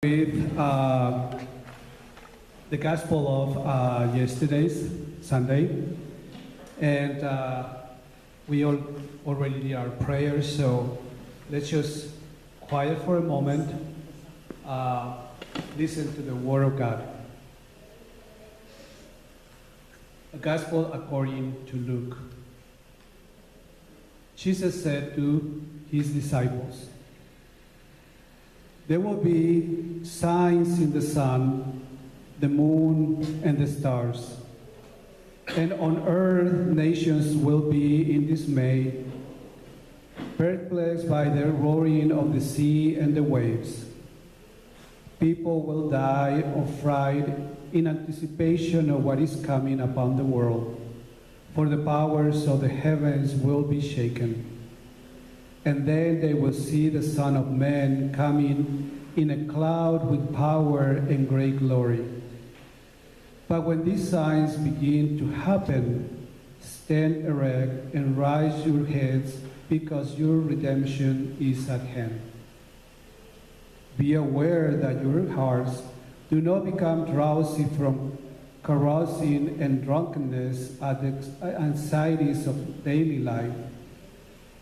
With the gospel of yesterday's Sunday, and we all already did our prayers, so let's just quiet for a moment, listen to the Word of God. A gospel according to Luke. Jesus said to his disciples, "There will be signs in the sun, the moon, and the stars. And on earth nations will be in dismay, perplexed by the roaring of the sea and the waves. People will die of fright in anticipation of what is coming upon the world, for the powers of the heavens will be shaken. And then they will see the Son of Man coming in a cloud with power and great glory. But when these signs begin to happen, stand erect and raise your heads, because your redemption is at hand. Be aware that your hearts do not become drowsy from carousing and drunkenness at the anxieties of daily life,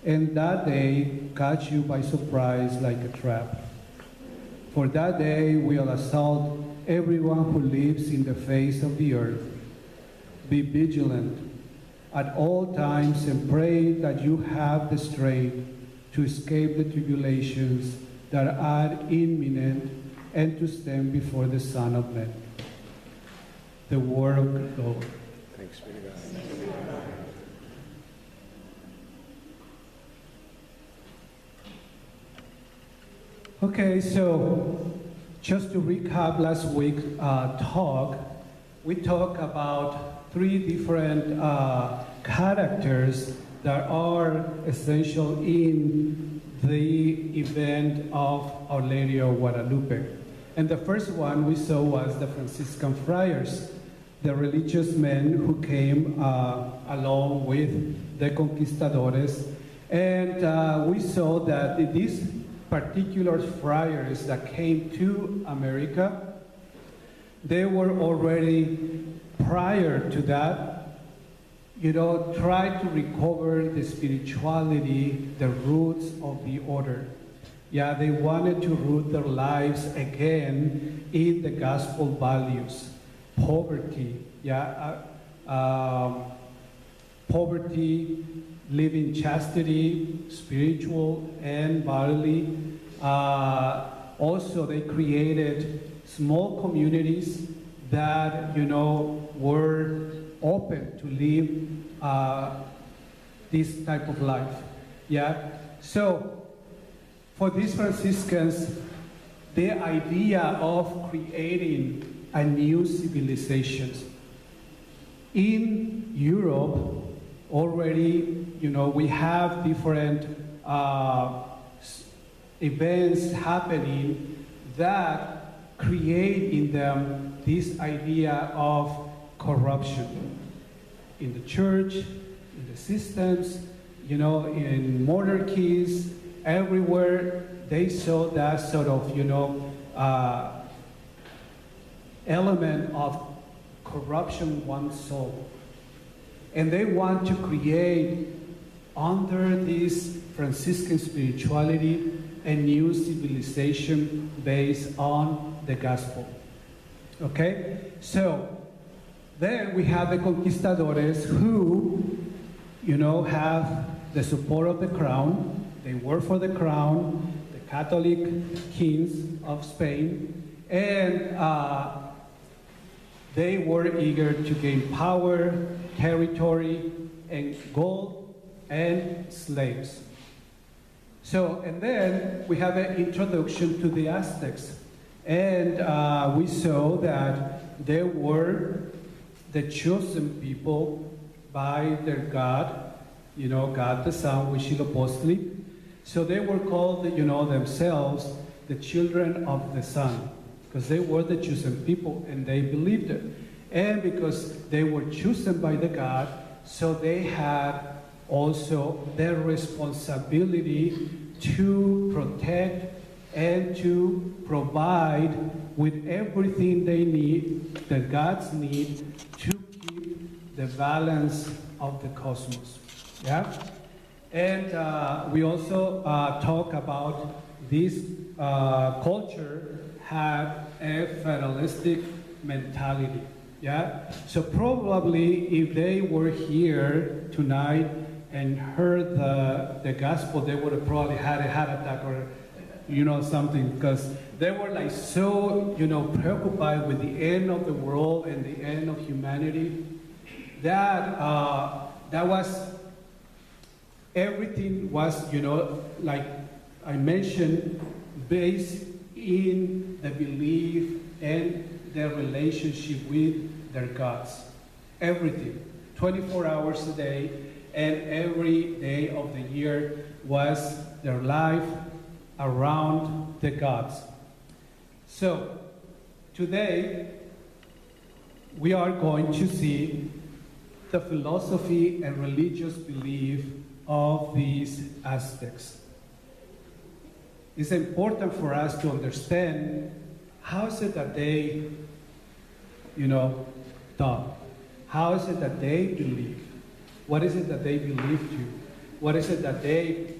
and that day catch you by surprise like a trap. For that day will assault everyone who lives in the face of the earth. Be vigilant at all times and pray that you have the strength to escape the tribulations that are imminent and to stand before the Son of Man." The word of the Lord. Thanks be to God. Okay, so just to recap last week's talk, we talked about three different characters that are essential in the event of Our Lady of Guadalupe. And the first one we saw was the Franciscan friars, the religious men who came along with the conquistadores. And we saw that these particular friars that came to America, they were already, prior to that, tried to recover the spirituality, the roots of the order. Yeah, they wanted to root their lives again in the gospel values. Poverty, poverty, living chastity, spiritual and bodily. Also, they created small communities that, were open to live this type of life. Yeah. So, for these Franciscans, the idea of creating a new civilization in Europe already, we have different events happening that create in them this idea of corruption in the church, in the systems, in monarchies, everywhere. They saw that sort of, element of corruption one soul. And they want to create, under this Franciscan spirituality, a new civilization based on the gospel. Okay? So, then we have the conquistadores who, have the support of the crown. They work for the crown, the Catholic kings of Spain, and they were eager to gain power, territory, and gold, and slaves. So, and then we have an introduction to the Aztecs. And we saw that they were the chosen people by their God, God the Son, Huitzilopochtli. So they were called, themselves the children of the Sun, because they were the chosen people and they believed it. And because they were chosen by the God, so they had also their responsibility to protect and to provide with everything they need, that gods need, to keep the balance of the cosmos. Yeah? And we also talk about this culture had a fatalistic mentality. Yeah? So probably if they were here tonight and heard the gospel, they would have probably had a heart attack or something, because they were like so preoccupied with the end of the world and the end of humanity that that was everything was like I mentioned, based in the belief and their relationship with their gods. Everything, 24 hours a day, and every day of the year was their life around the gods. So, today, we are going to see the philosophy and religious belief of these Aztecs. It's important for us to understand how is it that they, thought. How is it that they believe? What is it that they believe to? What is it that they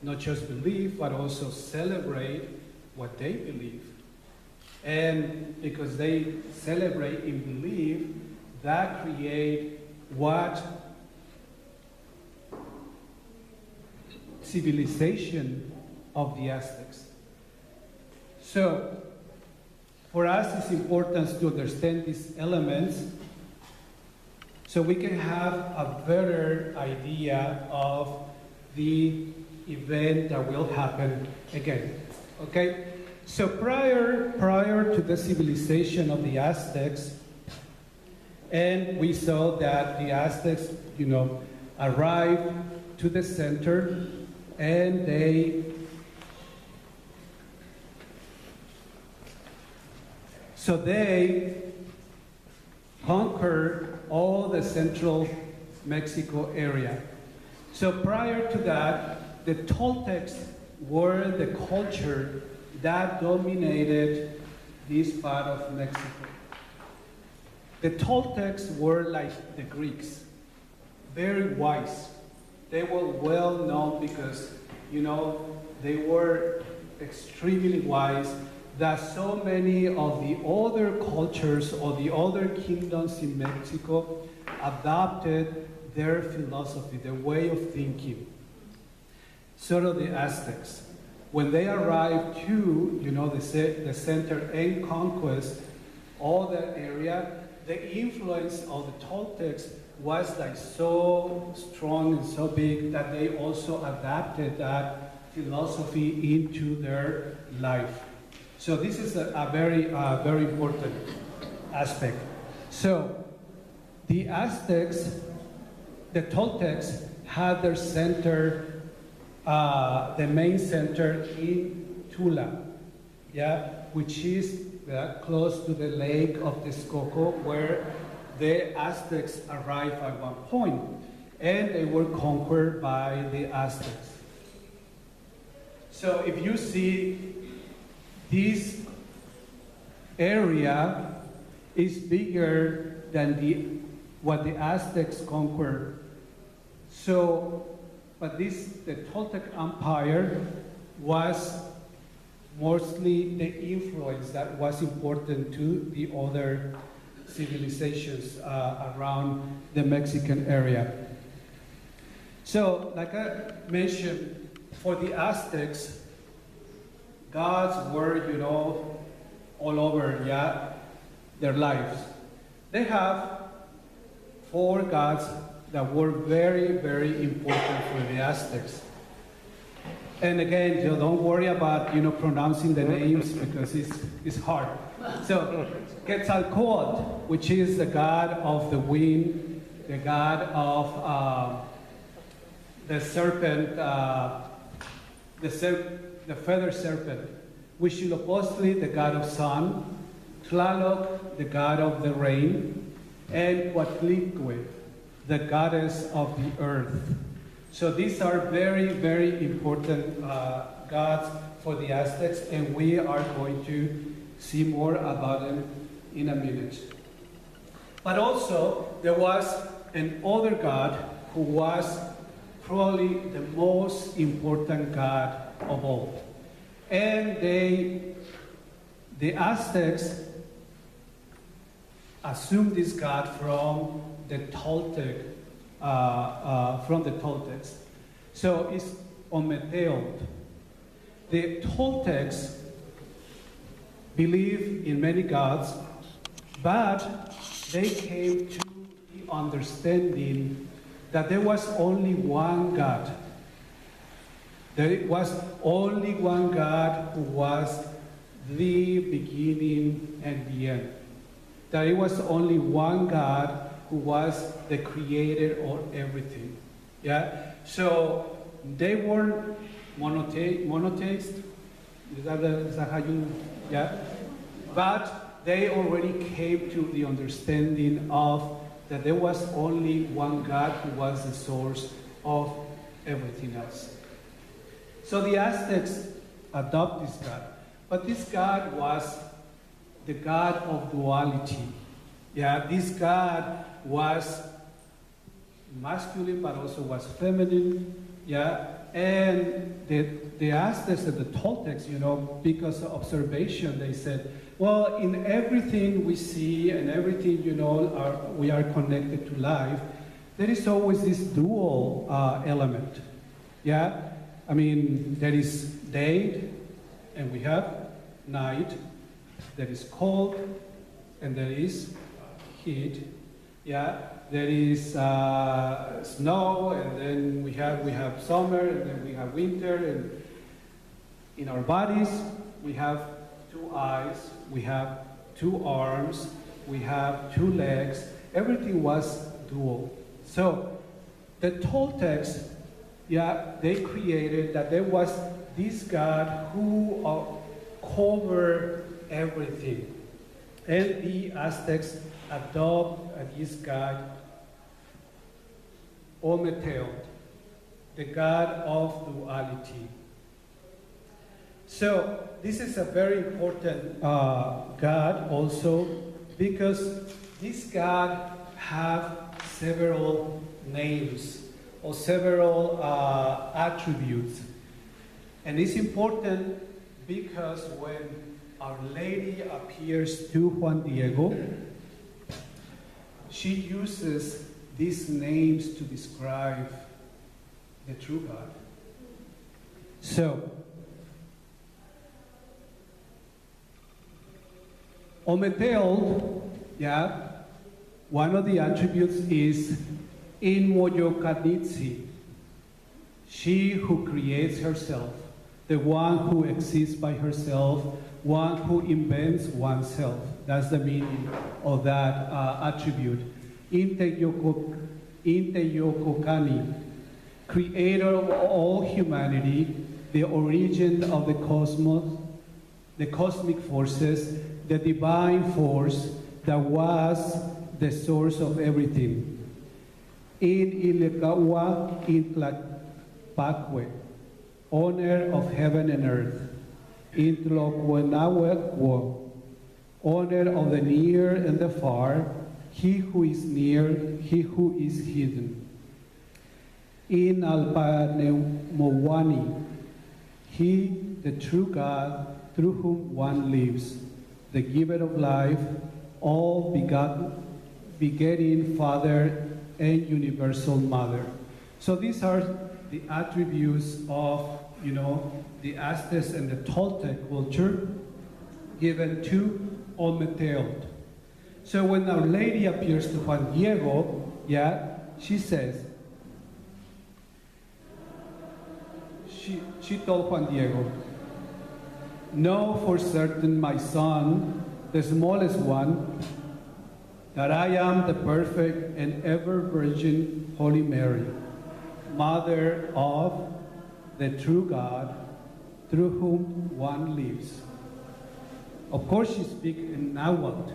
not just believe, but also celebrate what they believe? And because they celebrate and believe, that create what civilization of the Aztecs. So, for us, it's important to understand these elements so we can have a better idea of the event that will happen again. Okay? So prior to the civilization of the Aztecs, and we saw that the Aztecs, arrived to the center, and they conquered all the central Mexico area. So prior to that, the Toltecs were the culture that dominated this part of Mexico. The Toltecs were like the Greeks, very wise. They were well known because, they were extremely wise, that so many of the other cultures or the other kingdoms in Mexico adopted their philosophy, their way of thinking. So do the Aztecs. When they arrived to, the center and conquest all that area, the influence of the Toltecs was like so strong and so big that they also adapted that philosophy into their life. So this is a very important aspect. So the Aztecs, the Toltecs had their center, the main center in Tula, which is close to the lake of Texcoco, where the Aztecs arrived at one point, and they were conquered by the Aztecs. So if you see, this area is bigger than what the Aztecs conquered. So, but the Toltec Empire was mostly the influence that was important to the other civilizations around the Mexican area. So, like I mentioned, for the Aztecs, gods were, all over, their lives. They have 4 gods that were very, very important for the Aztecs. And again, don't worry about, pronouncing the names because it's hard. So, Quetzalcoatl, which is the god of the wind, the god of the serpent, the Feather Serpent, Huitzilopochtli, the god of sun, Tlaloc, the god of the rain, and Coatlicue, the goddess of the earth. So these are very, very important gods for the Aztecs, and we are going to see more about them in a minute. But also, there was another god who was probably the most important god of all. And the Aztecs assumed this god from the Toltec, So it's Ometeotl. The Toltecs believe in many gods, but they came to the understanding that there was only one God. There was only one God who was the beginning and the end. That it was only one God who was the creator of everything. Yeah? So they weren't monotheists. Is that how you, yeah? But they already came to the understanding of that there was only one God who was the source of everything else. So the Aztecs adopt this God. But this God was the God of duality. Yeah, this God was masculine but also was feminine. Yeah, and the Aztecs and the Toltecs, because of observation, they said, well, in everything we see and everything, we are connected to life, there is always this dual element. Yeah, I mean, there is day and we have night, there is cold and there is heat. Yeah, there is snow, and then we have summer, and then we have winter, and in our bodies we have two eyes, we have two arms, we have two legs. Everything was dual. So the Toltecs, they created that there was this God who covered everything, and the Aztecs adopt this God, Ometeotl, the God of duality. So this is a very important God also, because this God have several names or several attributes. And it's important because when Our Lady appears to Juan Diego, she uses these names to describe the true God. So, Ometeotl, one of the attributes is Inmoyokanitsi, she who creates herself, the one who exists by herself, one who invents oneself. That's the meaning of that attribute. Inteyokokani, creator of all humanity, the origin of the cosmos, the cosmic forces, the divine force that was the source of everything. In Ilekawa Intlapakwe, owner of heaven and earth. In Tlokwenawekwo, owner of the near and the far, he who is near, he who is hidden. In Alpanemowani, he, the true God, through whom one lives, the giver of life, all begetting Father and universal Mother. So these are the attributes of, the Aztecs and the Toltec culture given to Ometeotl. So when Our Lady appears to Juan Diego, she says, she told Juan Diego, know for certain, my son, the smallest one, that I am the perfect and ever Virgin Holy Mary, Mother of the true God, through whom one lives. Of course, she speaks in Nahuatl,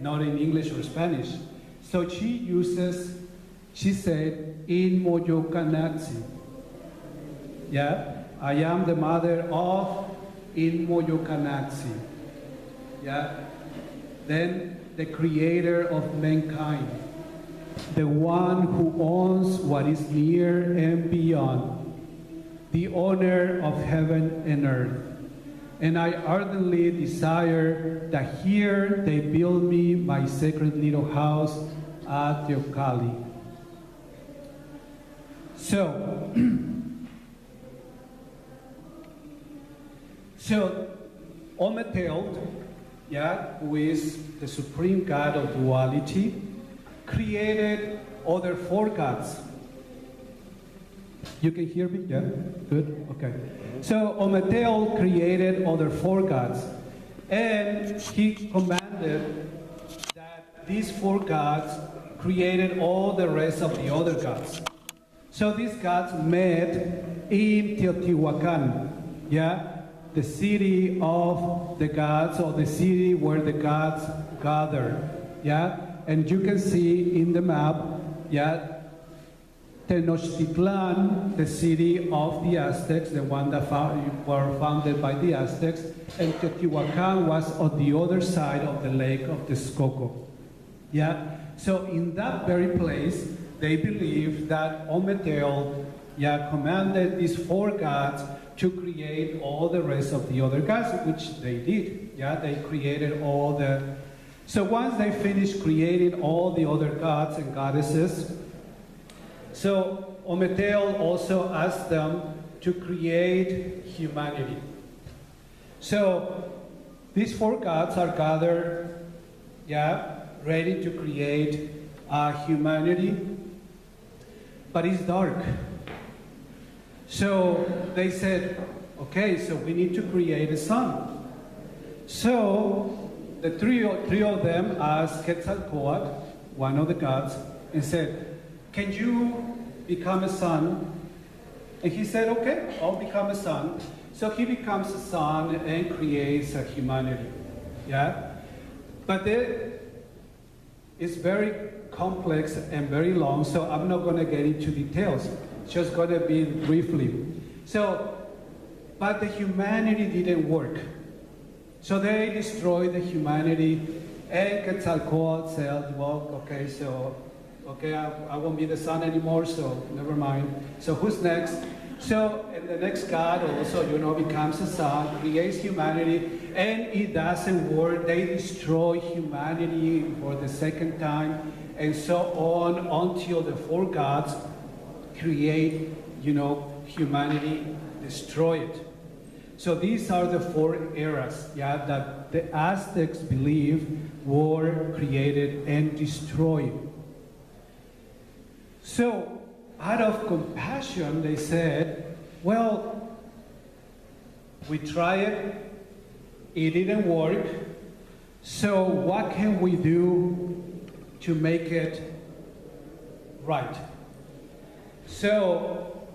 not in English or Spanish. So she said, in Moyocanatzi. I am the mother of in Moyokanaxi. Yeah? Then the creator of mankind, the one who owns what is near and beyond, the owner of heaven and earth. And I ardently desire that here they build me my sacred little house at Teocalli. So, Ometeotl, who is the supreme God of duality, created other four gods. You can hear me? Yeah? Good? Okay. So Ometeotl created other four gods. And he commanded that these four gods created all the rest of the other gods. So these gods met in Teotihuacan, the city of the gods, or the city where the gods gathered. And you can see in the map, Tenochtitlan, the city of the Aztecs, the one that were founded by the Aztecs, and Teotihuacan was on the other side of the lake of Texcoco. So in that very place, they believe that Ometeotl commanded these four gods to create all the rest of the other gods, which they did. They created all the... So once they finished creating all the other gods and goddesses, so Ometeotl also asked them to create humanity. So these four gods are gathered, ready to create humanity, but it's dark. So they said, okay, so we need to create a sun. So the three of them asked Quetzalcoatl, one of the gods, and said, can you become a sun? And he said, okay, I'll become a sun. So he becomes a sun and creates a humanity. But it's very complex and very long, so I'm not going to get into details. It's just going to be briefly. So, but the humanity didn't work. So they destroyed the humanity, and Quetzalcoatl said, well, okay, so, I won't be the sun anymore, so never mind. So who's next? So, and the next god also, becomes a sun, creates humanity, and it doesn't work. They destroy humanity for the second time, and so on until the four gods create, humanity, destroy it. So these are the four eras, that the Aztecs believe were created and destroyed. So, out of compassion, they said, well, we tried it didn't work, so what can we do to make it right? So,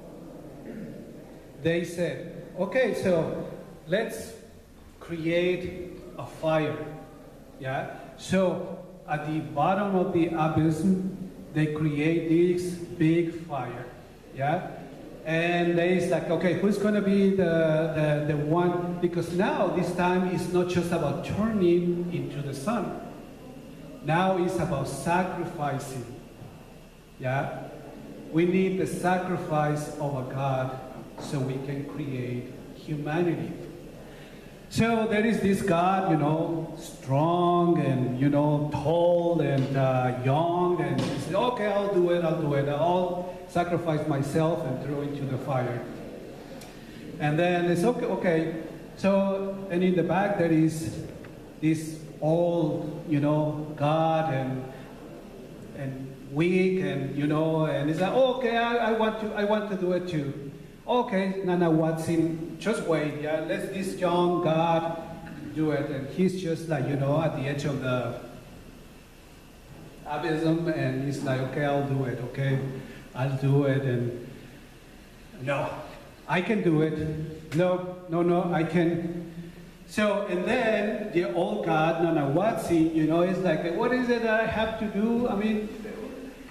they said, okay, so let's create a fire, So, at the bottom of the abyss, they create this big fire, And it's like, okay, who's going to be the one? Because now, this time, it's not just about turning into the sun. Now it's about sacrificing, We need the sacrifice of a God so we can create humanity. So there is this God, strong and, tall and young, and he said, okay, I'll do it. I'll sacrifice myself and throw into the fire. And then it's okay. So, and in the back there is this old, God and weak and, and it's like, okay, I want to do it too. Okay, Nana Watson, just wait, let this young God do it. And he's just like, at the edge of the abysm, and he's like, okay, I'll do it, I'll do it. And no, I can do it. No, I can. So, and then the old God, Nana Watson, is like, what is it that I have to do?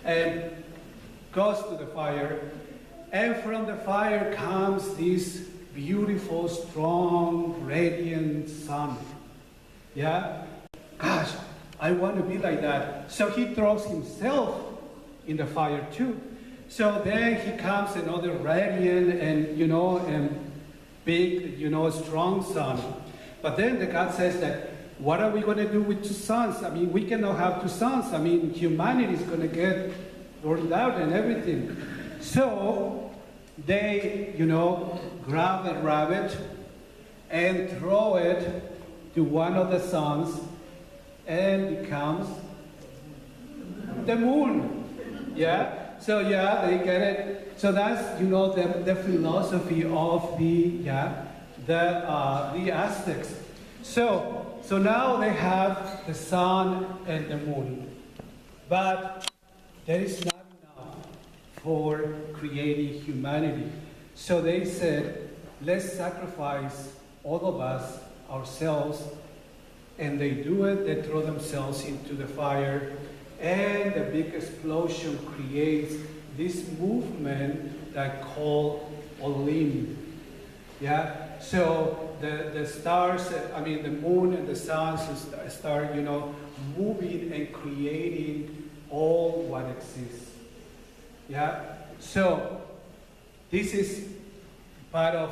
And goes to the fire. And from the fire comes this beautiful, strong, radiant sun. Yeah? Gosh, I want to be like that. So he throws himself in the fire too. So then he comes another radiant and, and big, strong sun. But then the God says that, what are we going to do with two suns? I mean, we cannot have two suns. I mean, humanity is going to get burned out and everything. So they, grab a rabbit and throw it to one of the suns, and becomes the moon. Yeah? So yeah, they get it. So that's, the philosophy of the Aztecs. So now they have the sun and the moon. But that is not enough for creating humanity. So they said, let's sacrifice all of us, ourselves, and they do it. They throw themselves into the fire, and the big explosion creates this movement that called Olim. Yeah? So the stars, the moon and the sun start, moving and creating all what exists. Yeah? So this is part of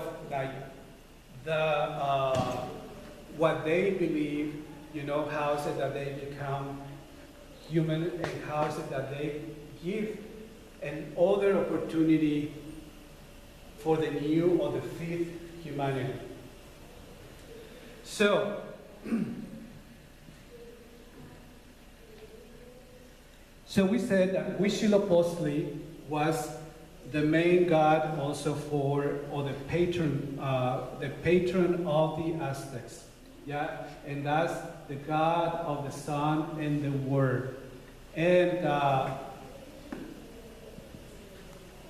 what they believe, how is it that they become human, and how is it that they give an other opportunity for the new or the fifth humanity. So, we said that Huitzilopochtli was the main god also the patron of the Aztecs. Yeah, and that's the god of the sun and the word. And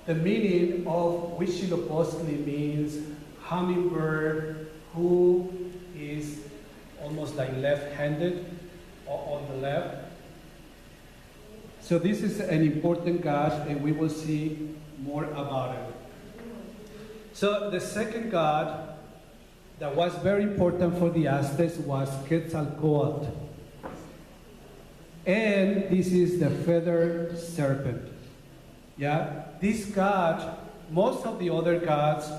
the meaning of Huitzilopochtli means hummingbird who is almost like left-handed or on the left. So this is an important god, and we will see more about it. So the second god that was very important for the Aztecs was Quetzalcoatl. And this is the Feather Serpent. Yeah, this god, most of the other gods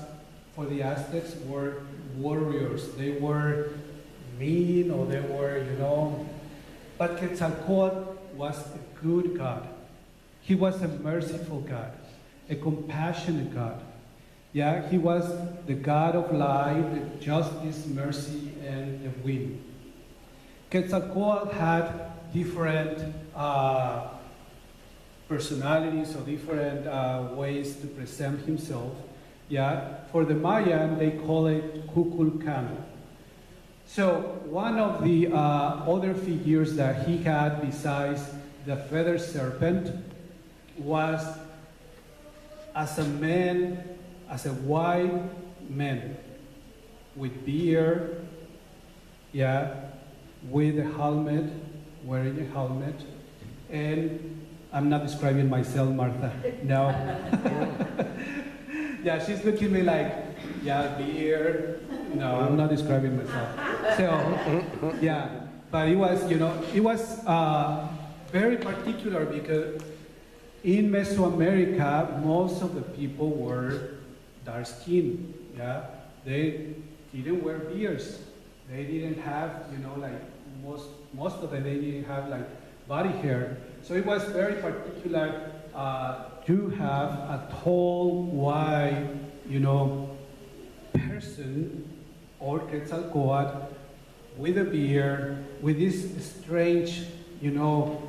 for the Aztecs were warriors. They were mean, or they were, but Quetzalcoatl was a good god. He was a merciful god, a compassionate god. Yeah, he was the god of life, the justice, mercy, and the wind. Quetzalcoatl had different personalities or different ways to present himself. Yeah, for the Mayan, they call it Kukulkan. So one of the other figures that he had besides the Feather Serpent was as a man, as a white man with beard, yeah, with a helmet, wearing a helmet, and I'm not describing myself, Martha. No. Yeah, she's looking at me like, yeah, beard. No, I'm not describing myself. So, yeah, but it was, it was very particular because in Mesoamerica, most of the people were dark skinned. Yeah, they didn't wear beards. They didn't have, most of them, they didn't have body hair. So it was very particular to have a tall, white, person or Quetzalcoatl with a beard, with this strange,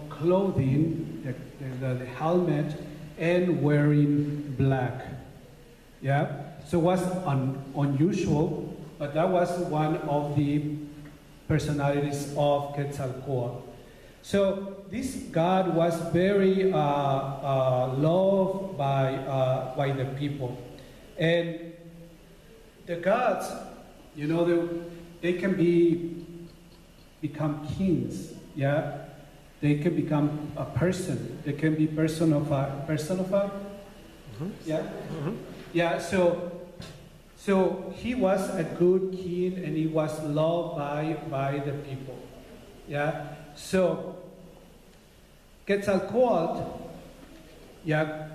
clothing, the helmet, and wearing black. Yeah, so it was unusual, but that was one of the personalities of Quetzalcoatl. So this god was very loved by the people, and the gods, they can become kings. Yeah, they can become a person. They can be personified. Mm-hmm. Yeah, mm-hmm. Yeah. So So he was a good king, and he was loved by the people. Yeah. So Quetzalcoatl, yeah,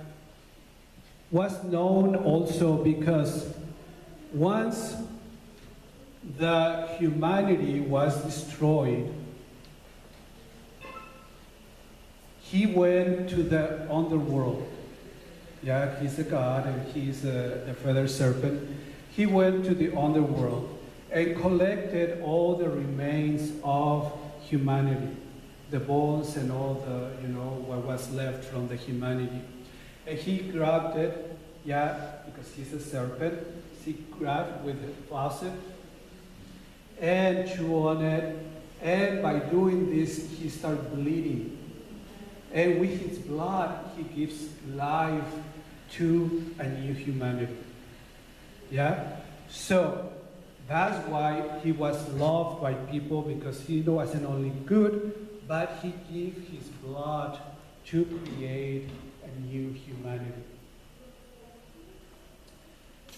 was known also because once the humanity was destroyed, he went to the underworld. Yeah, he's a god and he's the Feather Serpent. He went to the underworld and collected all the remains of humanity, the bones and all the, what was left from the humanity. And he grabbed it, yeah, because he's a serpent. He grabbed with a faucet and chewed on it. And by doing this, he started bleeding. And with his blood, he gives life to a new humanity. Yeah? So that's why he was loved by people, because he wasn't only good, but he gave his blood to create a new humanity.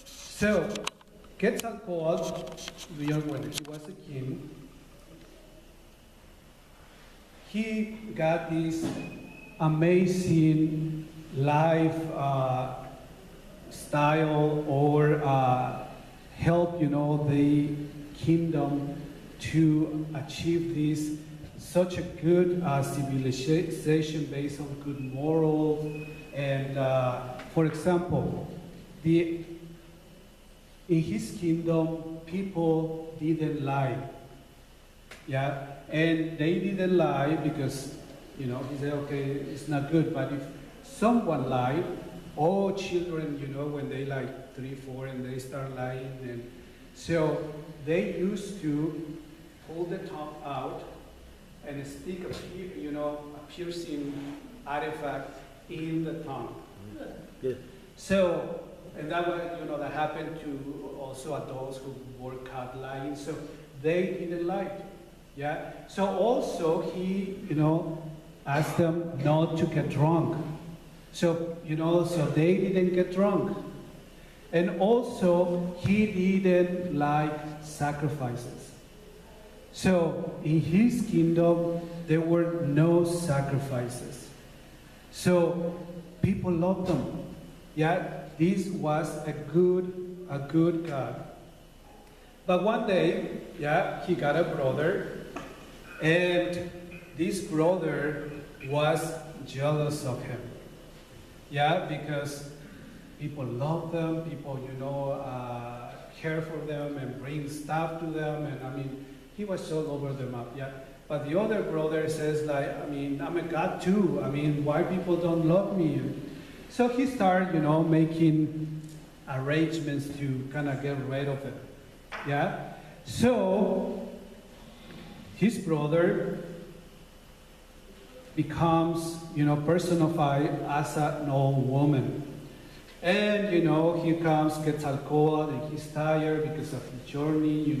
So, Quetzalcoatl, when he was a king, he got this amazing life style, or help, the kingdom to achieve this such a good civilization based on good morals. And for example, in his kingdom, people didn't lie. Yeah, and they didn't lie because, he said, okay, it's not good. But if someone lied, all children, when they like 3, 4, and they start lying, and so they used to pull the tongue out and stick a piercing artifact in the tongue. Yeah. So, and that was, that happened to also adults who were caught lying. So they didn't lie. Yeah. So also he, asked them not to get drunk. So, so they didn't get drunk. And also, he didn't like sacrifices. So, in his kingdom, there were no sacrifices. So, people loved him. Yeah, this was a good God. But one day, yeah, he got a brother, and this brother was jealous of him. Yeah, because people love them, people, care for them and bring stuff to them, and he was so over them up, yeah. But the other brother says, like, I'm a god too. Why people don't love me? So he started, making arrangements to kind of get rid of it, yeah. So his brother becomes, personified as an old woman. And, here comes Quetzalcoatl, and he's tired because of his journey,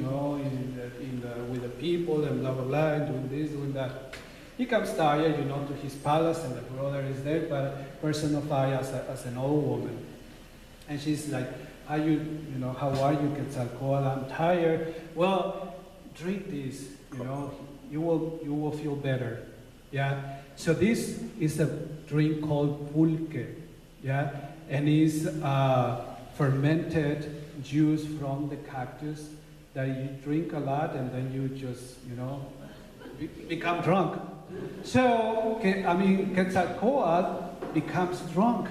with the people, and blah, blah, blah, and doing this, doing that. He comes tired, to his palace, and the brother is there, but personified as an old woman. And she's like, how are you, Quetzalcoatl? I'm tired. Well, drink this, you will feel better. Yeah. So this is a drink called pulque, yeah, and is fermented juice from the cactus that you drink a lot, and then you just, become drunk. So, Quetzalcoatl becomes drunk,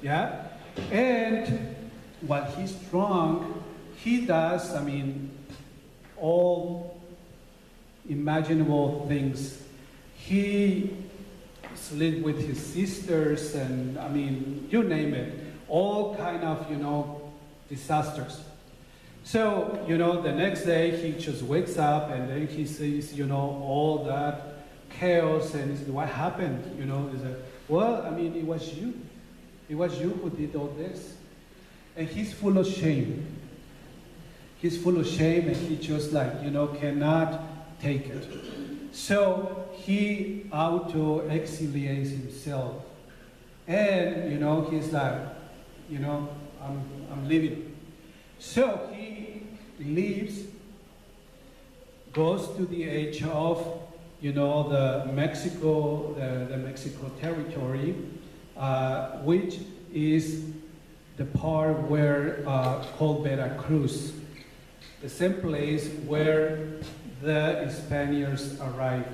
yeah, and while he's drunk, he does, all imaginable things. He slept with his sisters, and you name it, all kind of, disasters. So, the next day he just wakes up, and then he sees, all that chaos, and he says, what happened? He said, well, it was you. It was you who did all this. And he's full of shame. He's full of shame, and he just cannot take it. So he auto-exiliates himself. And, he's like, I'm leaving. So he leaves, goes to the edge of, the Mexico territory, which is the part where called Veracruz, the same place where the Spaniards arrived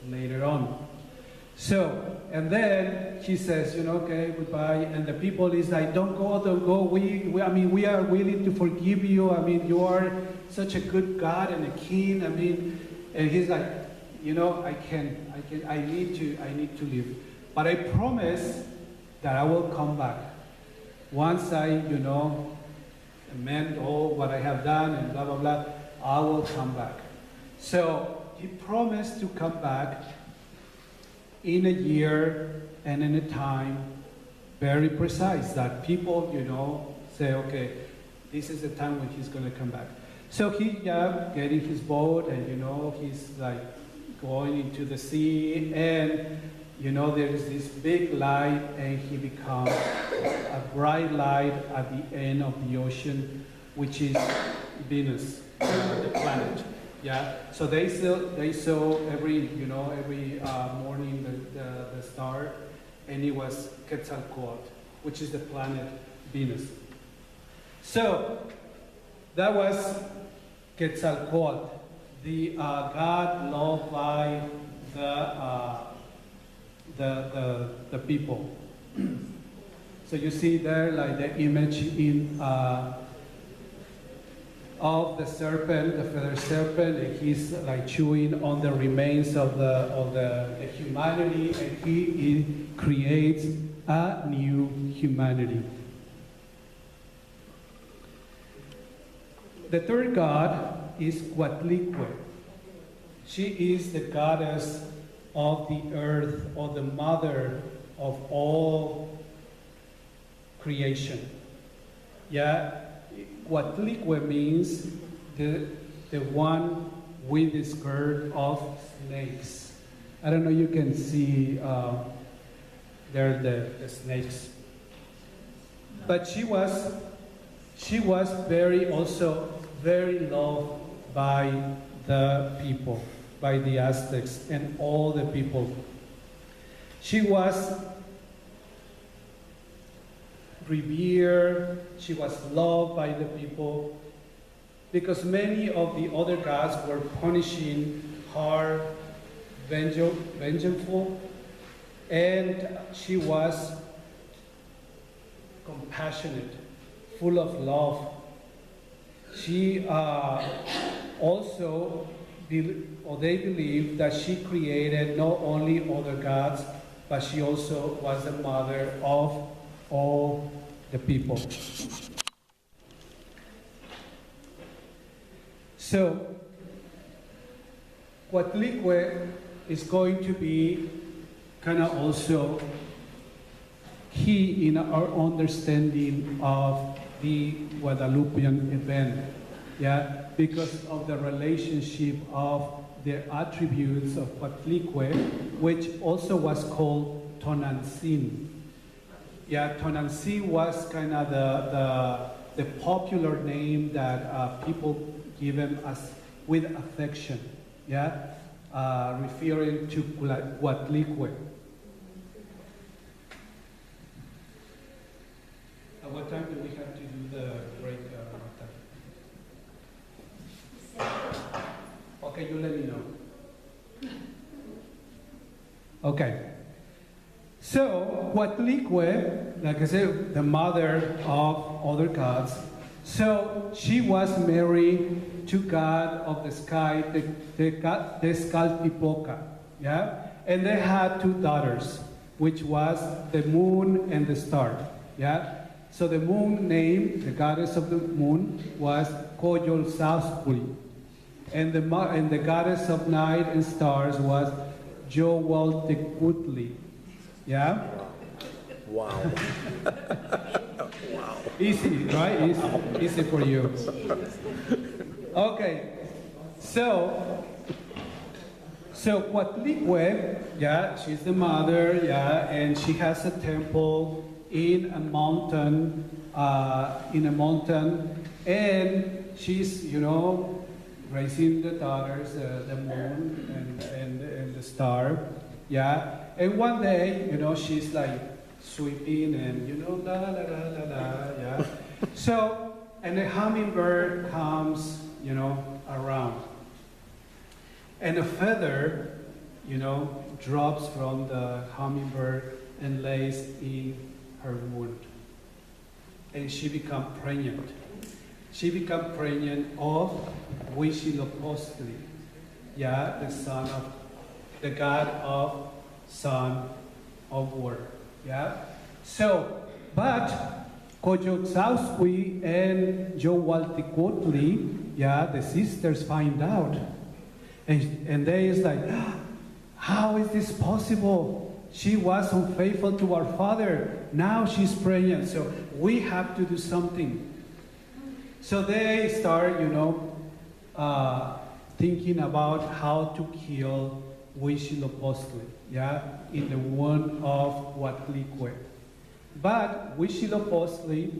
later on. So, and then he says, okay, goodbye. And the people is like, don't go. We are willing to forgive you. You are such a good God and a king. And he's like, I need to leave. But I promise that I will come back. Once I, amend all what I have done and blah, blah, blah, I will come back. So he promised to come back in a year and in a time very precise that people, say, okay, this is the time when he's going to come back. So he, getting his boat and, he's like going into the sea and, there is this big light and he becomes a bright light at the end of the ocean, which is Venus, the planet. Yeah, so they saw every morning the star, and it was Quetzalcoatl, which is the planet Venus. So that was Quetzalcoatl, the god loved by the people. So you see there like the image in of the serpent, the feather serpent, and he's like chewing on the remains of the humanity, and he creates a new humanity. The third god is Guadalupean. She is the goddess of the earth, or the mother of all creation. Yeah. Guadalupe means the one with the skirt of snakes. I don't know, you can see there the snakes. But she was very loved by the people, by the Aztecs and all the people. She was revered, she was loved by the people, because many of the other gods were punishing her, vengeful, and she was compassionate, full of love. She also, they believe that she created not only other gods, but she also was the mother of all the people. So, Guadalupe is going to be kind of also key in our understanding of the Guadalupean event, yeah, because of the relationship of the attributes of Guadalupe, which also was called Tonantzin. Yeah, Tonantzin was kind of the popular name that people give him as with affection, yeah, referring to Guadalupe. At what time do we have to do the break, Marta? Okay, you let me know. Okay. So, Guadalupe, like I said, the mother of other gods, so she was married to God of the sky, the god Tezcatlipoca, yeah? And they had two daughters, which was the moon and the star, yeah? So the moon name, the goddess of the moon, was Coyolxauhqui, and the goddess of night and stars was Jowaltecutli. Yeah? Wow. Wow. Easy, right? Easy for you. Okay. So Guadalupe, yeah, she's the mother, yeah, and she has a temple in a mountain, And she's, raising the daughters, the moon and the star, yeah. And one day, she's like sweeping and, la la la la la, yeah. So, and a hummingbird comes, around. And a feather, drops from the hummingbird and lays in her wound. And she becomes pregnant. She becomes pregnant of Huitzilopochtli, yeah, the god of son of war, yeah. So, but Coyolxauhqui and Yowaltecutli, yeah, the sisters find out, and they is like, how is this possible? She was unfaithful to our father. Now she's pregnant, so we have to do something. So they start, thinking about how to kill Huitzilopochtli, yeah, in the wound of Huatlicue. But Huitzilopochtli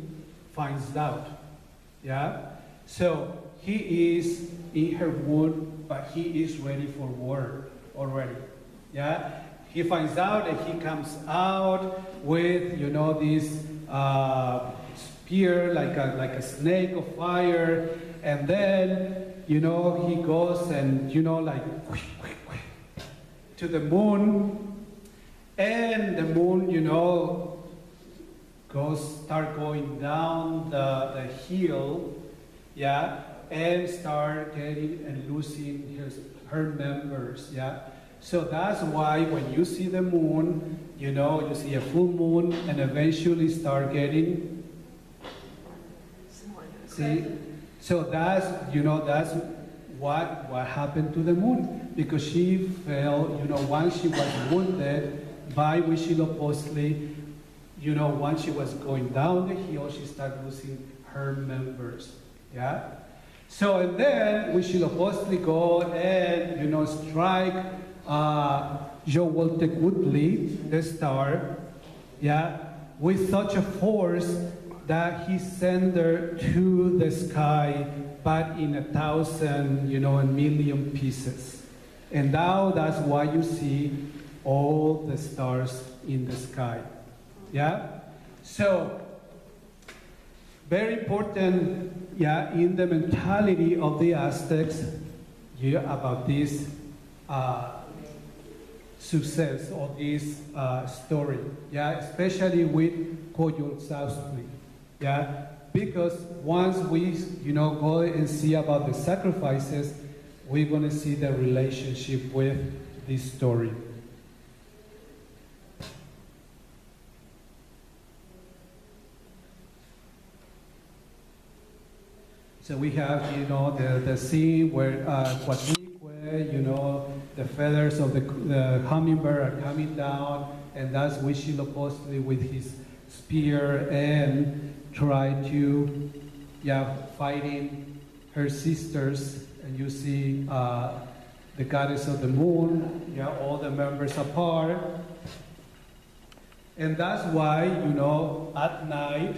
finds out, yeah. So he is in her wound, but he is ready for war already, yeah. He finds out and he comes out with, this spear like a snake of fire, and then, he goes and, to the moon, and the moon, start going down the hill, yeah, and start getting and losing her members, yeah. So that's why when you see the moon, you see a full moon and eventually start getting, see? So that's what happened to the moon, because she fell, once she was wounded by Huitzilopochtli, once she was going down the hill, she started losing her members, yeah? So, and then Huitzilopochtli go and, strike Yowaltecutli, the star, yeah, with such a force that he sent her to the sky, but in 1,000, a million pieces. And now that's why you see all the stars in the sky, yeah? So, very important, yeah, in the mentality of the Aztecs, about this success of this story, yeah, especially with Coyolxauhqui, yeah, because once we, go and see about the sacrifices, we're going to see the relationship with this story. So we have, the scene where Huatlicue, the feathers of the hummingbird are coming down, and that's Huitzilopochtli with his spear and try to, fighting her sisters. And you see the goddess of the moon, all the members apart. And that's why, at night,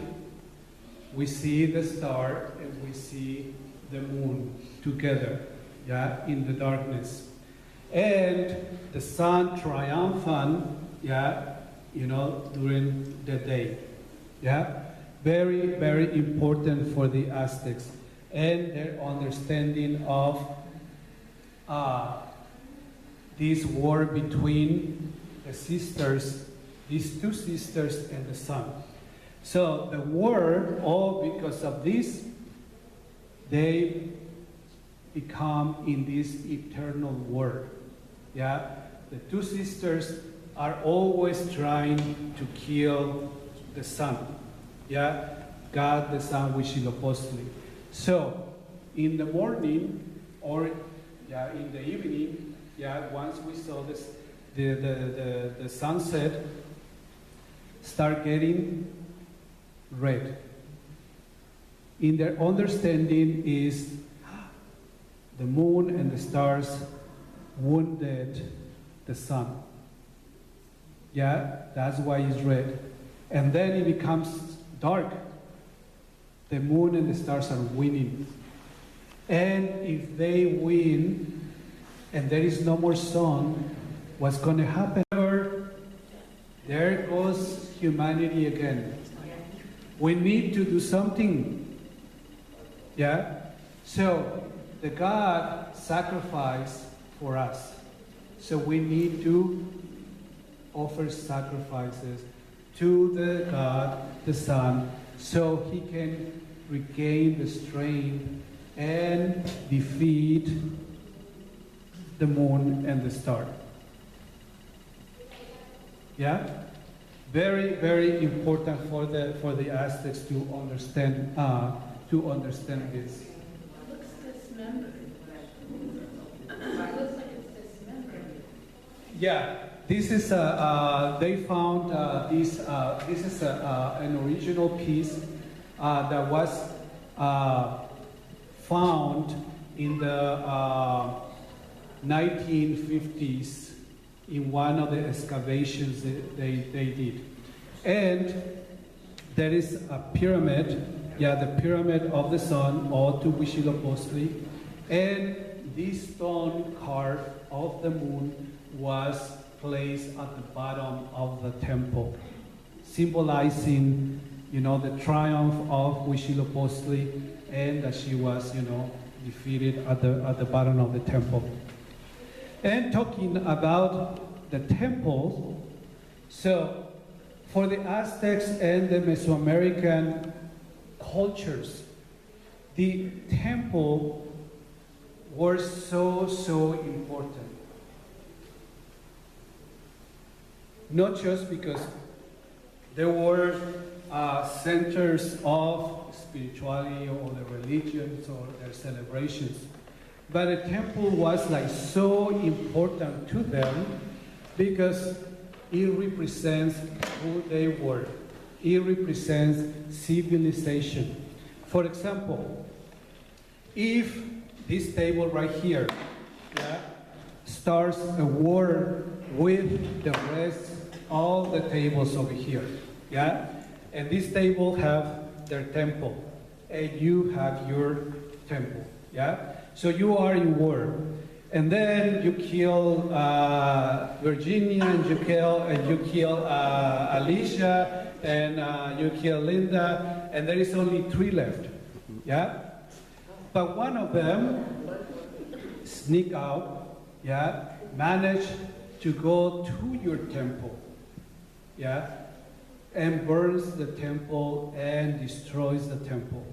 we see the star and we see the moon together, in the darkness. And the sun triumphant, during the day, Very, very important for the Aztecs and their understanding of this war between the sisters, these two sisters and the sun. So the war, all because of this, they become in this eternal war. The two sisters are always trying to kill the sun. God the sun, Huitzilopochtli. So in the morning or in the evening, once we saw this, the sunset start getting red. In their understanding is the moon and the stars wounded the sun. That's why it's red. And then it becomes dark. the moon and the stars are winning. And if they win and there is no more sun, what's going to happen? There goes humanity again. We need to do something. Yeah? So, the God sacrificed for us. So we need to offer sacrifices to the God, the Son, so He can regain the strength and defeat the moon and the star. Yeah? Very, very important for the Aztecs to understand this. Looks dismembered. Looks like it's dismembered. Yeah, this is they found this. This is an original piece that was found in the 1950s in one of the excavations they did, and there is a pyramid. Yeah, the pyramid of the sun, or to Huitzilopochtli, and this stone card of the moon was placed at the bottom of the temple, symbolizing, the triumph of Huitzilopochtli, and that she was, defeated at the bottom of the temple. And talking about the temple, so for the Aztecs and the Mesoamerican cultures, the temple was so important. Not just because there were centers of spirituality or the religions or their celebrations, but the temple was like so important to them because it represents who they were. It represents civilization. For example, if this table right here, starts a war with the rest of the tables over here, and this table have their temple, and you have your temple, so you are in war. And then you kill Virginia, and you kill Alicia, and you kill Linda, and there is only 3 left. But one of them sneak out, manage to go to your temple, and burns the temple and destroys the temple.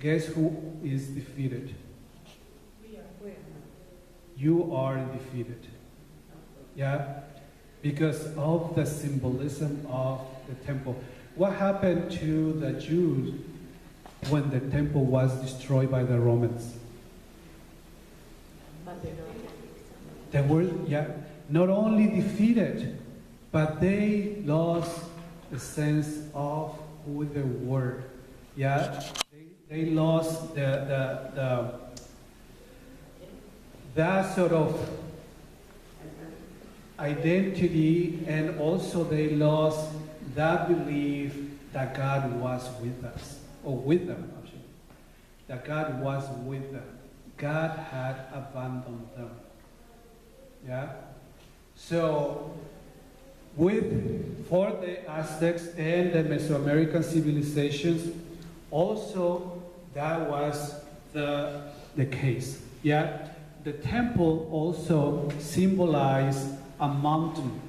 Guess who is defeated? You are defeated. Because of the symbolism of the temple. What happened to the Jews when the temple was destroyed by the Romans? They were not only defeated, but they lost the sense of who they were. They lost that sort of identity, and also they lost that belief that God was with us, or with them actually. That God was with them. God had abandoned them. So for the Aztecs and the Mesoamerican civilizations, also that was the case. The temple also symbolized a mountain.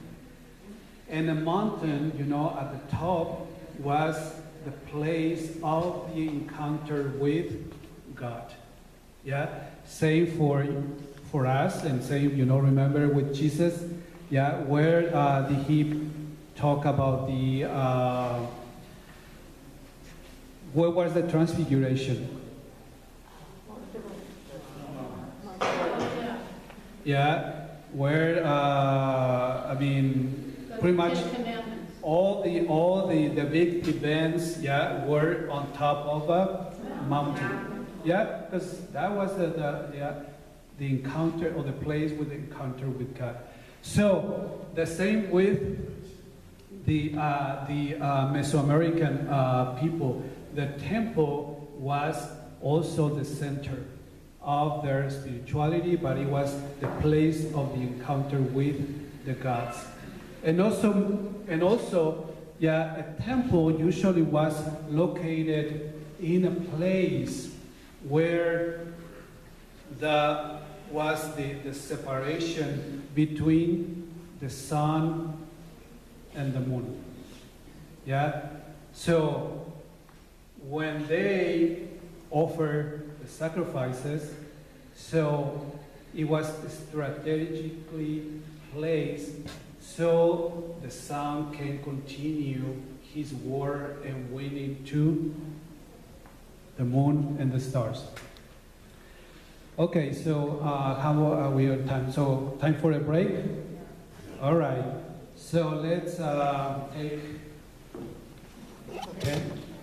And a mountain, at the top was the place of the encounter with God. Same for us, and same, remember with Jesus, where did he talk about the, where was the transfiguration? Where pretty much all the big events, were on top of a mountain. Because that was the encounter, or the place with the encounter with God. So the same with the Mesoamerican people. the temple was also the center of their spirituality, but it was the place of the encounter with the gods. And also, yeah, a temple usually was located in a place where was the separation between the sun and the moon. Yeah? So when they offer the sacrifices, so it was strategically placed so the sun can continue his war and winning to the moon and the stars. Okay, so how are we on time? So time for a break? All right. So let's take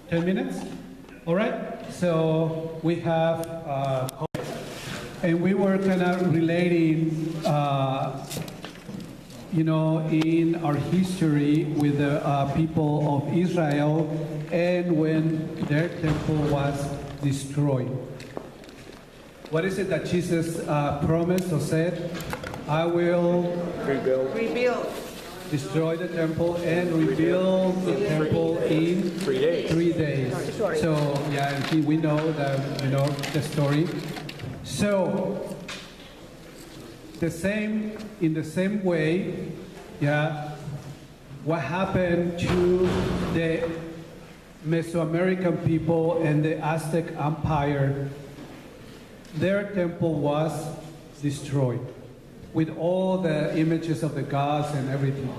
10 minutes. All right. So we have, and we were kind of relating, in our history with the people of Israel and when their temple was destroyed. What is it that Jesus promised or said? I will rebuild, destroy the temple and rebuild the temple in 3 days. 3 days. So yeah, we know the story. So in the same way, yeah, what happened to the Mesoamerican people and the Aztec Empire? Their temple was destroyed with all the images of the gods and everything.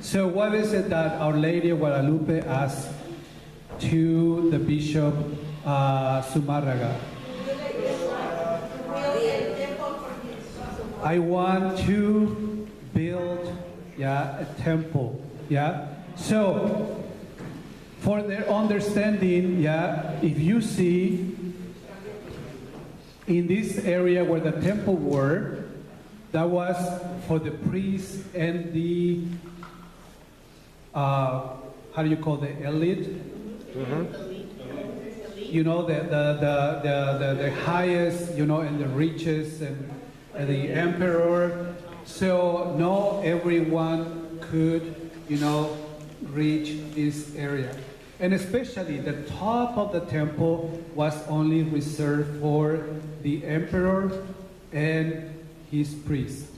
So what is it that Our Lady of Guadalupe asked to the Bishop Zumárraga? I want to build, a temple, So, for their understanding, if you see in this area where the temple were, that was for the priests and the, how do you call the elite? Mm-hmm. The highest, and the richest and the emperor. So not everyone could, reach this area. And especially the top of the temple was only reserved for the emperor and his priests.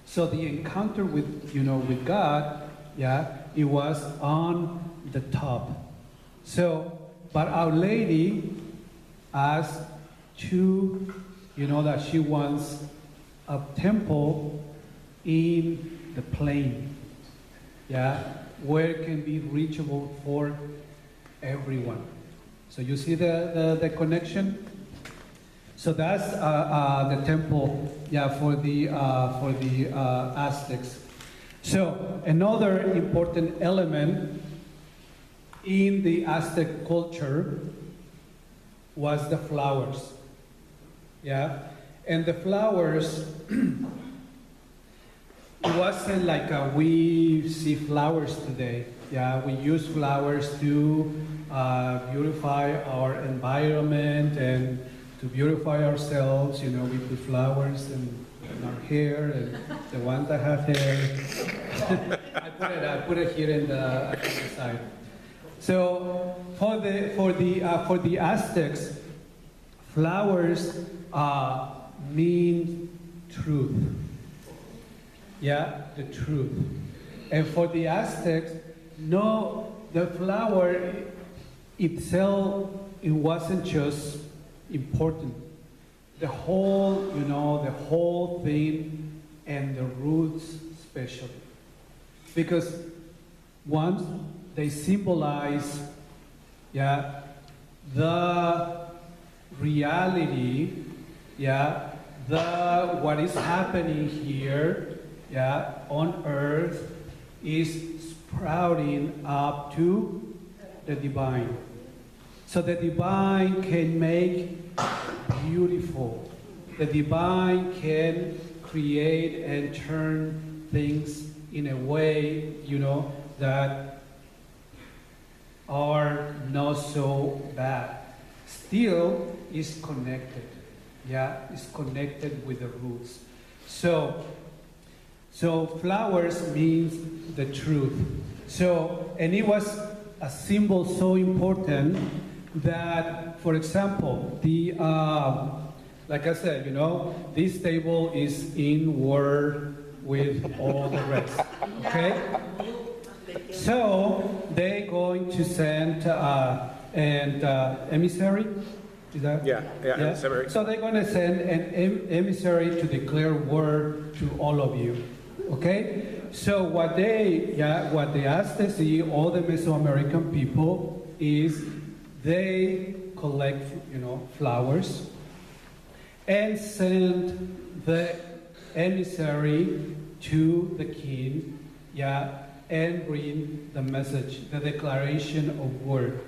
So the encounter with God, it was on the top. So, but Our Lady asked to, that she wants a temple in the plain, where it can be reachable for everyone. So you see the connection? So that's the temple, for the Aztecs. So another important element in the Aztec culture was the flowers. And the flowers, it wasn't like we see flowers today. We use flowers to beautify our environment and to beautify ourselves. We put flowers in our hair, and the ones that have hair, I put it here in the side. So for the Aztecs, flowers mean truth. The truth. And for the Aztecs, no, the flower itself, it wasn't just important. The whole, the whole thing and the roots especially. Because once they symbolize, the reality, what is happening here, on earth is sprouting up to the divine. So the divine can make beautiful. The divine can create and turn things in a way, that are not so bad. Still is connected. Yeah, it's connected with the roots. So flowers means the truth. So, and it was a symbol so important that, for example, the like I said, this table is in word with all the rest. Okay? So they're going to send an emissary. Is that? Yeah, emissary. So they're going to send an emissary to declare word to all of you. Okay? So what the Aztecs see, all the Mesoamerican people, is they collect, flowers and send the emissary to the king, and bring the message, the declaration of word,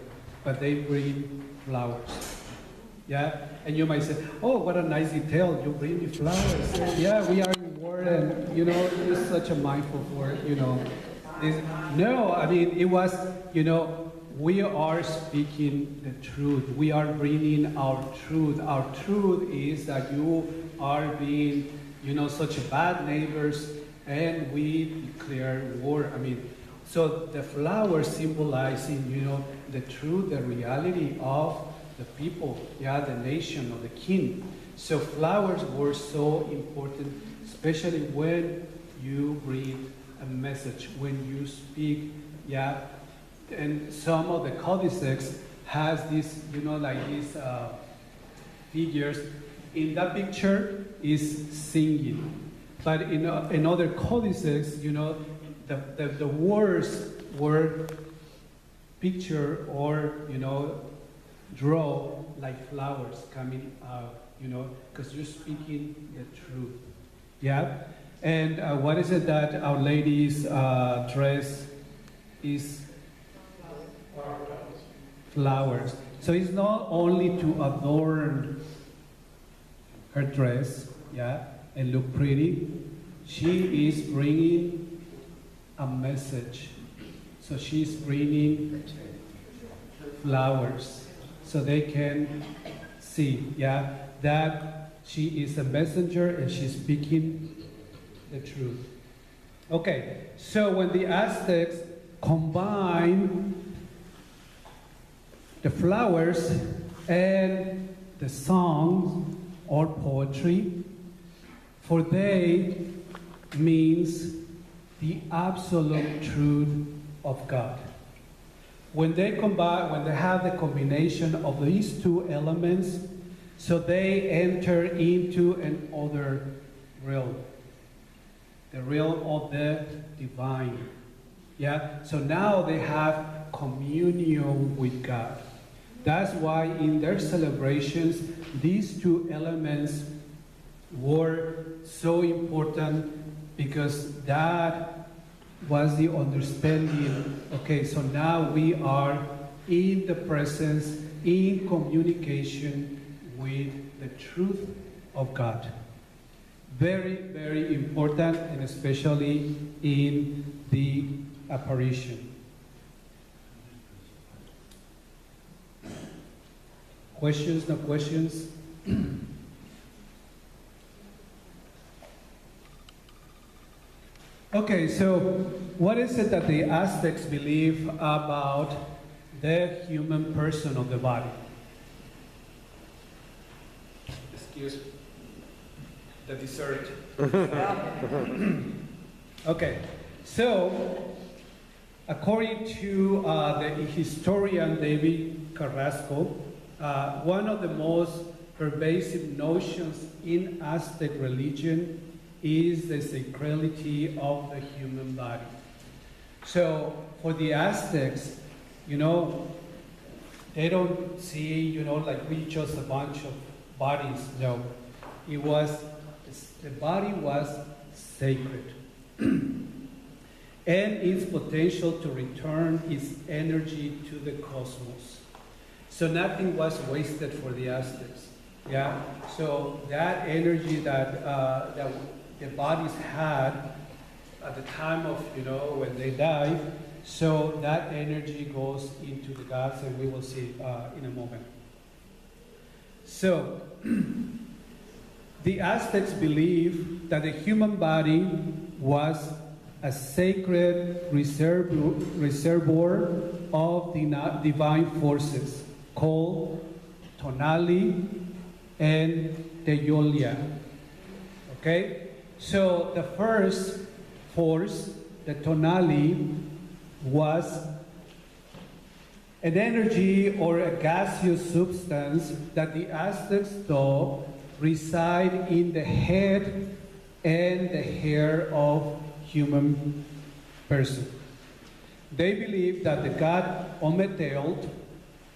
but they bring flowers. Yeah, and you might say, oh, what a nice detail, you bring me flowers. Yeah, we are in word, and it's such a mindful word, No, I mean, it was, we are speaking the truth. We are bringing our truth. Our truth is that you are being, such bad neighbors, and we declare war. I mean, so the flowers symbolizing, the truth, the reality of the people, the nation, of the king. So flowers were so important, especially when you bring a message, when you speak, And some of the codices has this, like these figures. In that picture is singing. But in other codices, the words were picture or, draw like flowers coming out, because you're speaking the truth. Yeah? And what is it that Our Lady's dress is? Flowers. So it's not only to adorn her dress, and look pretty. She is bringing a message. So she's bringing flowers. So they can see, that she is a messenger and she's speaking the truth. Okay, so when the Aztecs combine the flowers and the songs or poetry, for they means the absolute truth of God. When they have the combination of these two elements, so they enter into another realm, the realm of the divine. So now they have communion with God. That's why in their celebrations, these two elements were so important, because that was the understanding. Okay, so now we are in the presence, in communication with the truth of God. Very, very important, and especially in the apparition. Questions, no questions? Okay, so what is it that the Aztecs believe about the human person of the body? Excuse the dessert. Okay, so according to the historian David Carrasco, one of the most pervasive notions in Aztec religion is the sacrality of the human body. So for the Aztecs, they don't see, like we just a bunch of bodies. No, the body was sacred. And its potential to return its energy to the cosmos. So nothing was wasted for the Aztecs. So that energy that the bodies had at the time of, when they died, So that energy goes into the gods, and we will see in a moment. So, the Aztecs believe that the human body was a sacred reservoir of divine forces called Tonali and Teyolia. Okay? So the first force, the Tonali, was an energy or a gaseous substance that the Aztecs thought reside in the head and the hair of human person. They believe that the god Ometeotl,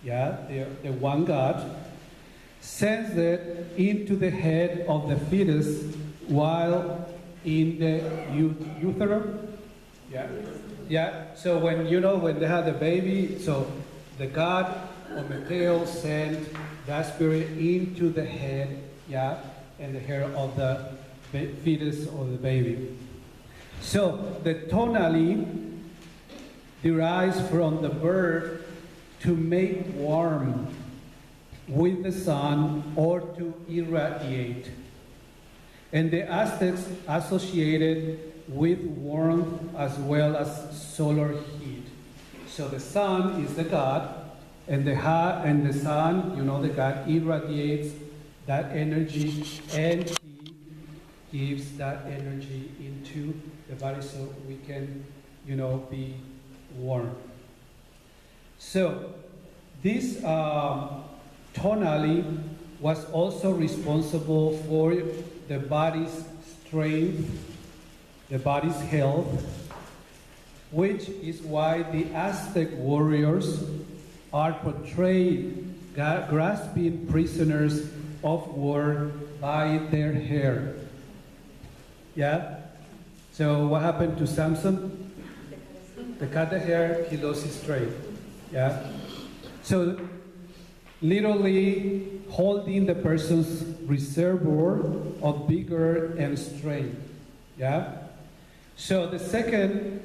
the one god, sends it into the head of the fetus while in the utero. So when they had the baby, so the god Ometeotl sent that spirit into the head, and the hair of the fetus or the baby. So the tonali derives from the verb to make warm with the sun or to irradiate. And the Aztecs associated with warmth as well as solar heat. So the sun is the god, and the sun, the god irradiates that energy, and he gives that energy into the body so we can, be warm. So this tonali was also responsible for the body's strength, the body's health, which is why the Aztec warriors are portrayed grasping prisoners of war by their hair. So what happened to Samson? They cut the hair, he lost his strength. So literally holding the person's reservoir of vigor and strength. So the second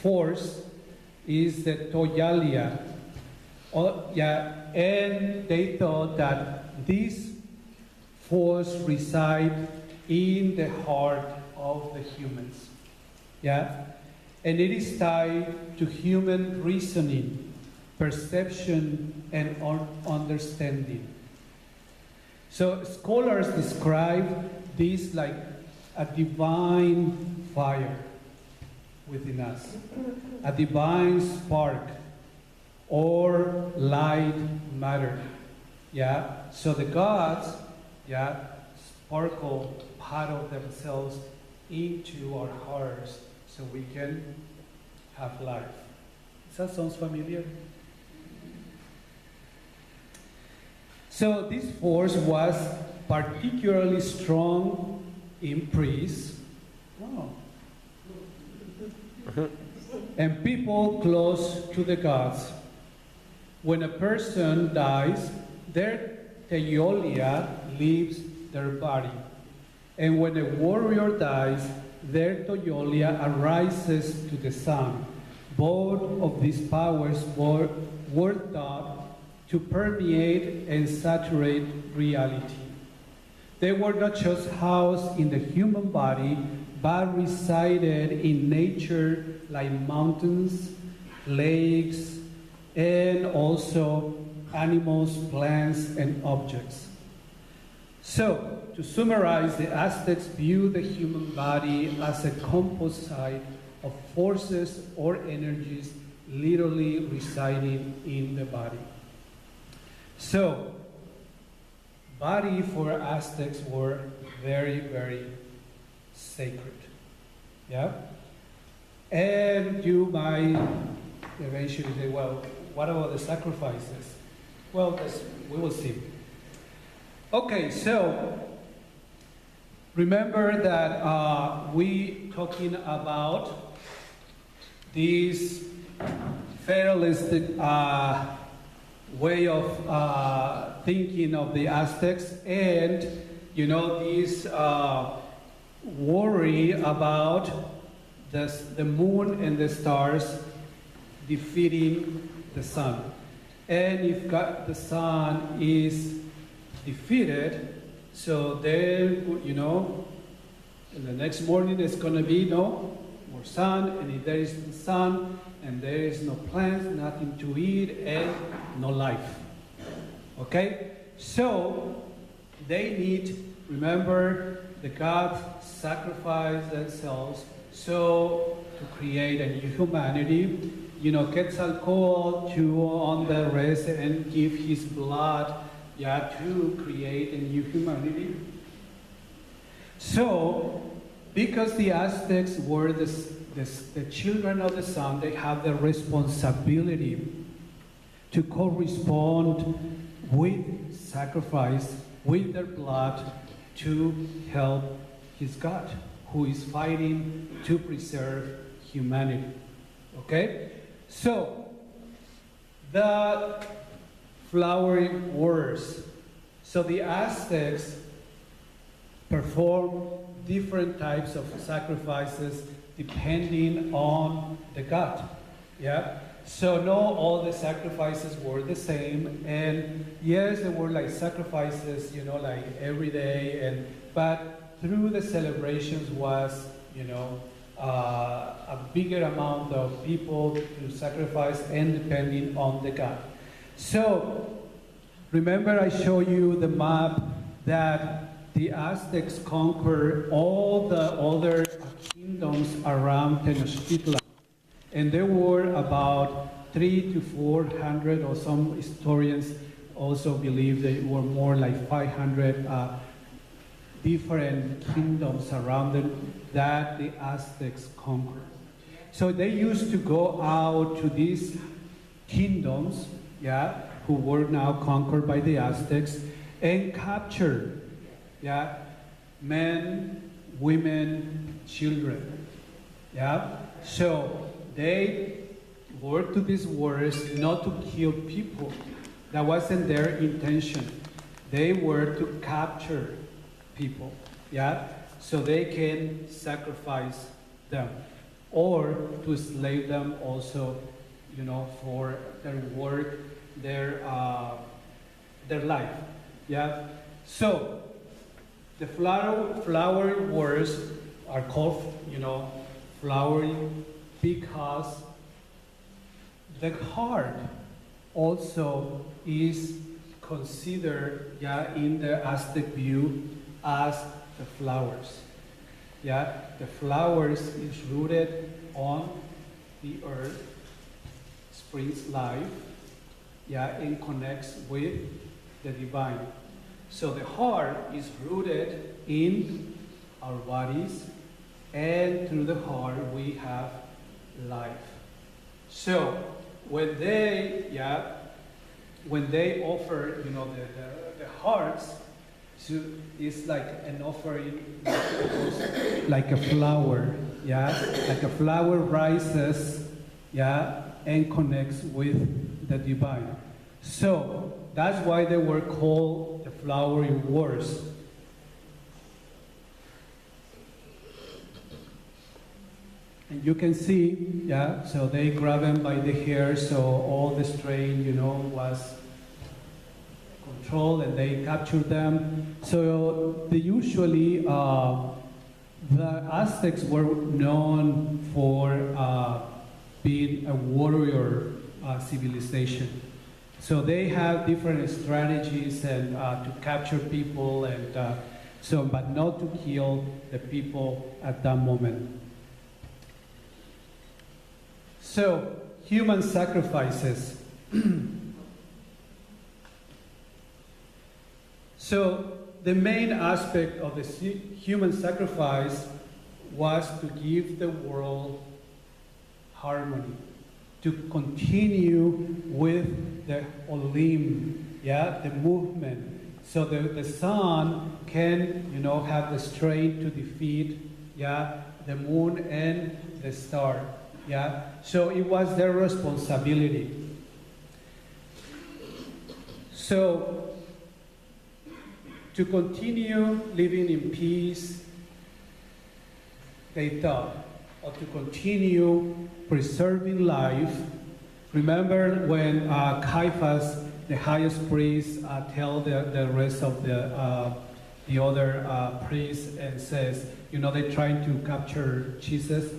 force is the Toyalia. And they thought that this force resides in the heart of the humans. And it is tied to human reasoning, perception, and understanding. So scholars describe this like a divine fire within us, a divine spark or light matter. So the gods, sparkle part of themselves into our hearts so we can have life. Does that sound familiar? So this force was particularly strong in priests and people close to the gods. When a person dies, their teiolia leaves their body. And when a warrior dies, their teiolia arises to the sun. Both of these powers were thought to permeate and saturate reality. They were not just housed in the human body, but resided in nature like mountains, lakes, and also animals, plants, and objects. So, to summarize, the Aztecs viewed the human body as a composite of forces or energies literally residing in the body. So, body for Aztecs were very, very sacred. And you might eventually say, well, what about the sacrifices? Well, we will see. Okay, so remember that we talking about this fatalistic way of thinking of the Aztecs, and this worry about the moon and the stars defeating the sun. And if the sun is defeated, so then, you know, and the next morning there's going to be no more sun, and if there is the sun, and there is no plants, nothing to eat, and no life. Okay? So, they need, remember, the gods sacrificed themselves so to create a new humanity. You know, Quetzalcoatl to on the rest and give his blood, to create a new humanity. So, because the Aztecs were the children of the sun, they have the responsibility to correspond with sacrifice, with their blood, to help his God, who is fighting to preserve humanity. Okay? So, the flowery wars. So the Aztecs perform different types of sacrifices depending on the god. Yeah? So not all the sacrifices were the same, and yes, there were like sacrifices, you know, like every day, but through the celebrations was, you know, a bigger amount of people to sacrifice and depending on the god. So, remember I showed you the map that the Aztecs conquered all the other kingdoms around Tenochtitlan. And there were about 300 to 400, or some historians also believe they were more like 500 different kingdoms around them that the Aztecs conquered. So they used to go out to these kingdoms, who were now conquered by the Aztecs, and capture, men, women, children, So they worked to these wars not to kill people. That wasn't their intention. They were to capture people, so they can sacrifice them, or to slave them also, you know, for their work, their life, So the flowery wars are called, you know, flowery because the heart also is considered, in the Aztec view, as the flowers. The flowers is rooted on the earth, springs life, and connects with the divine. So the heart is rooted in our bodies, and through the heart we have life. So when they offer, you know, the hearts, so it's like an offering, like a flower, like a flower rises, and connects with the divine. So that's why they were called the flowery wars. And you can see, so they grab them by the hair, so all the strain, you know, was controlled, and they captured them. So they usually, the Aztecs were known for being a warrior civilization. So they have different strategies and to capture people, and but not to kill the people at that moment. So, human sacrifices. So, the main aspect of the human sacrifice was to give the world harmony, to continue with the Olim, the movement, so the sun can, you know, have the strength to defeat, the moon and the star. So it was their responsibility. So to continue living in peace, they thought, or to continue preserving life. Remember when Caiaphas, the highest priest, tell the rest of the other priests and says, they're trying to capture Jesus,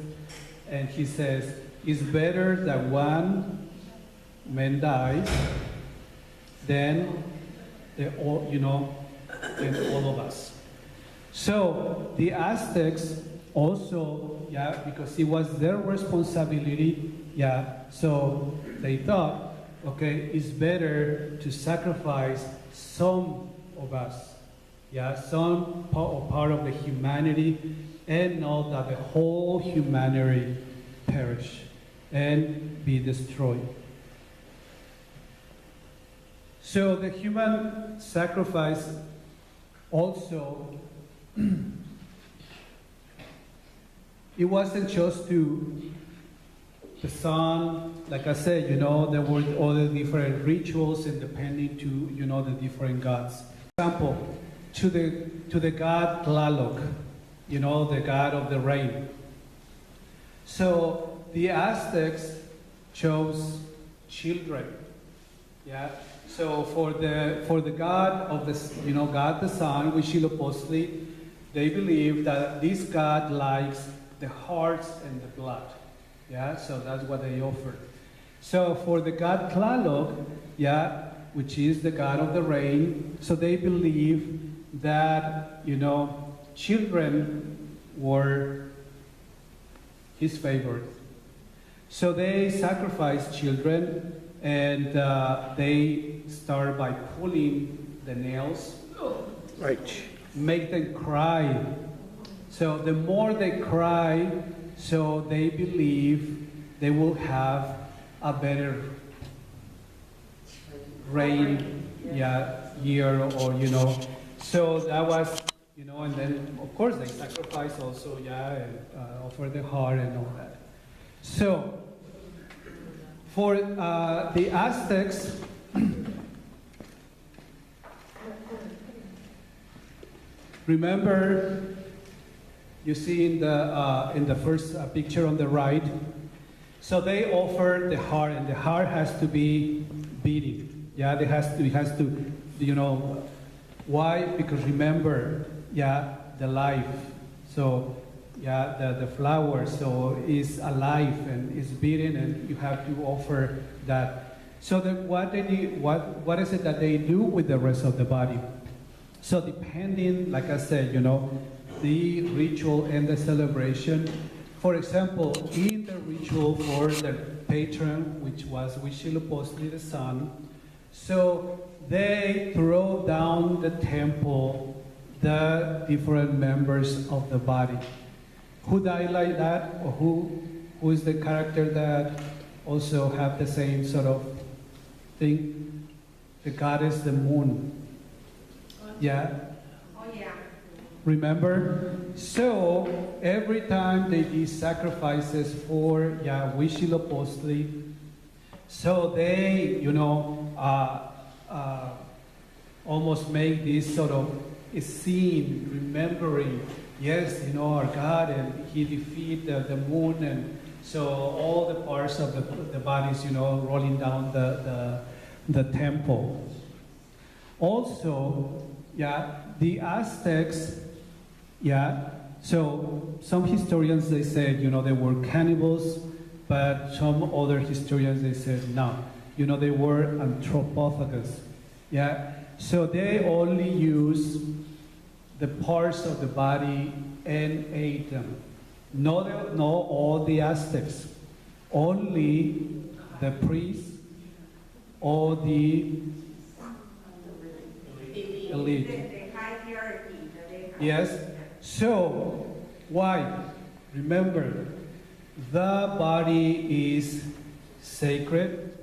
and he says, it's better that one man dies than than all of us. So the Aztecs also, because it was their responsibility, so they thought, okay, it's better to sacrifice some of us, some part of the humanity, and not that the whole humanity perish and be destroyed. So the human sacrifice also, it wasn't just to the sun, like I said, there were all the different rituals and depending to, the different gods. For example, to the god Tlaloc, the god of the rain. So the Aztecs chose children, So for the god of the, God the sun, Huitzilopochtli, they believe that this god likes the hearts and the blood. So that's what they offer. So for the god Tlaloc, which is the god of the rain, so they believe that, children were his favorite. So they sacrifice children, and they start by pulling the nails, Right. make them cry. So the more they cry, so they believe they will have a better rain year, or So that was, and then of course they sacrifice also, and offer the heart and all that. So for the Aztecs, remember, you see in the first picture on the right, so they offer the heart, and the heart has to be beating. It has to, why? Because remember, the life. So, the flower, so is alive and is beating, and you have to offer that. So what is it that they do with the rest of the body? So depending, like I said, the ritual and the celebration. For example, in the ritual for the patron, which was Huitzilopochtli the sun, so they throw down the temple the different members of the body. Who died like that, or who is the character that also have the same sort of thing? The goddess, the moon. Remember? So every time they did sacrifices for Huitzilopochtli, so they, almost make this sort of a scene, remembering, yes, our God, and He defeated the moon, and so all the parts of the bodies, rolling down the temple. Also, the Aztecs, so some historians, they said, they were cannibals, but some other historians, they said, no, they were anthropophagus. So they only use the parts of the body and ate them. Not all the Aztecs, only the priests or the elite. The hierarchy. Yes. So, why? Remember, the body is sacred,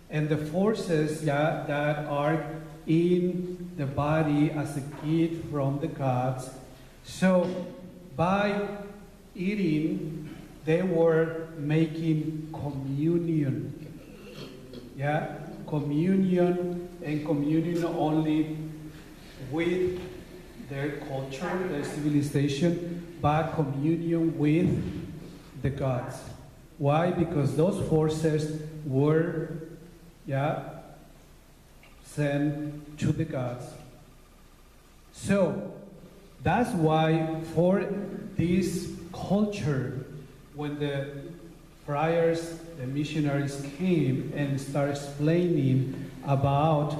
and the forces that are in the body as a gift from the gods. So, by eating, they were making communion. Communion, and communion only with their culture, their civilization, but communion with the gods. Why? Because those forces were, sent to the gods. So that's why for this culture, when the friars, the missionaries came and started explaining about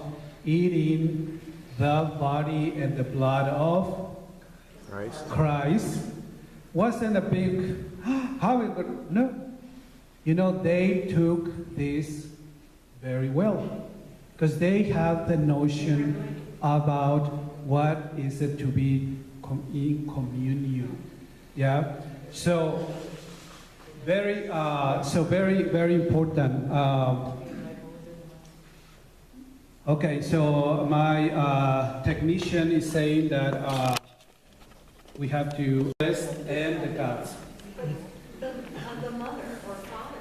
eating the body and the blood of Christ wasn't a big, how we could, no. You know, they took this very well because they have the notion about what is it to be in communion. Yeah, so very important. Okay, so my technician is saying that we have to rest and the gods. The mother or father,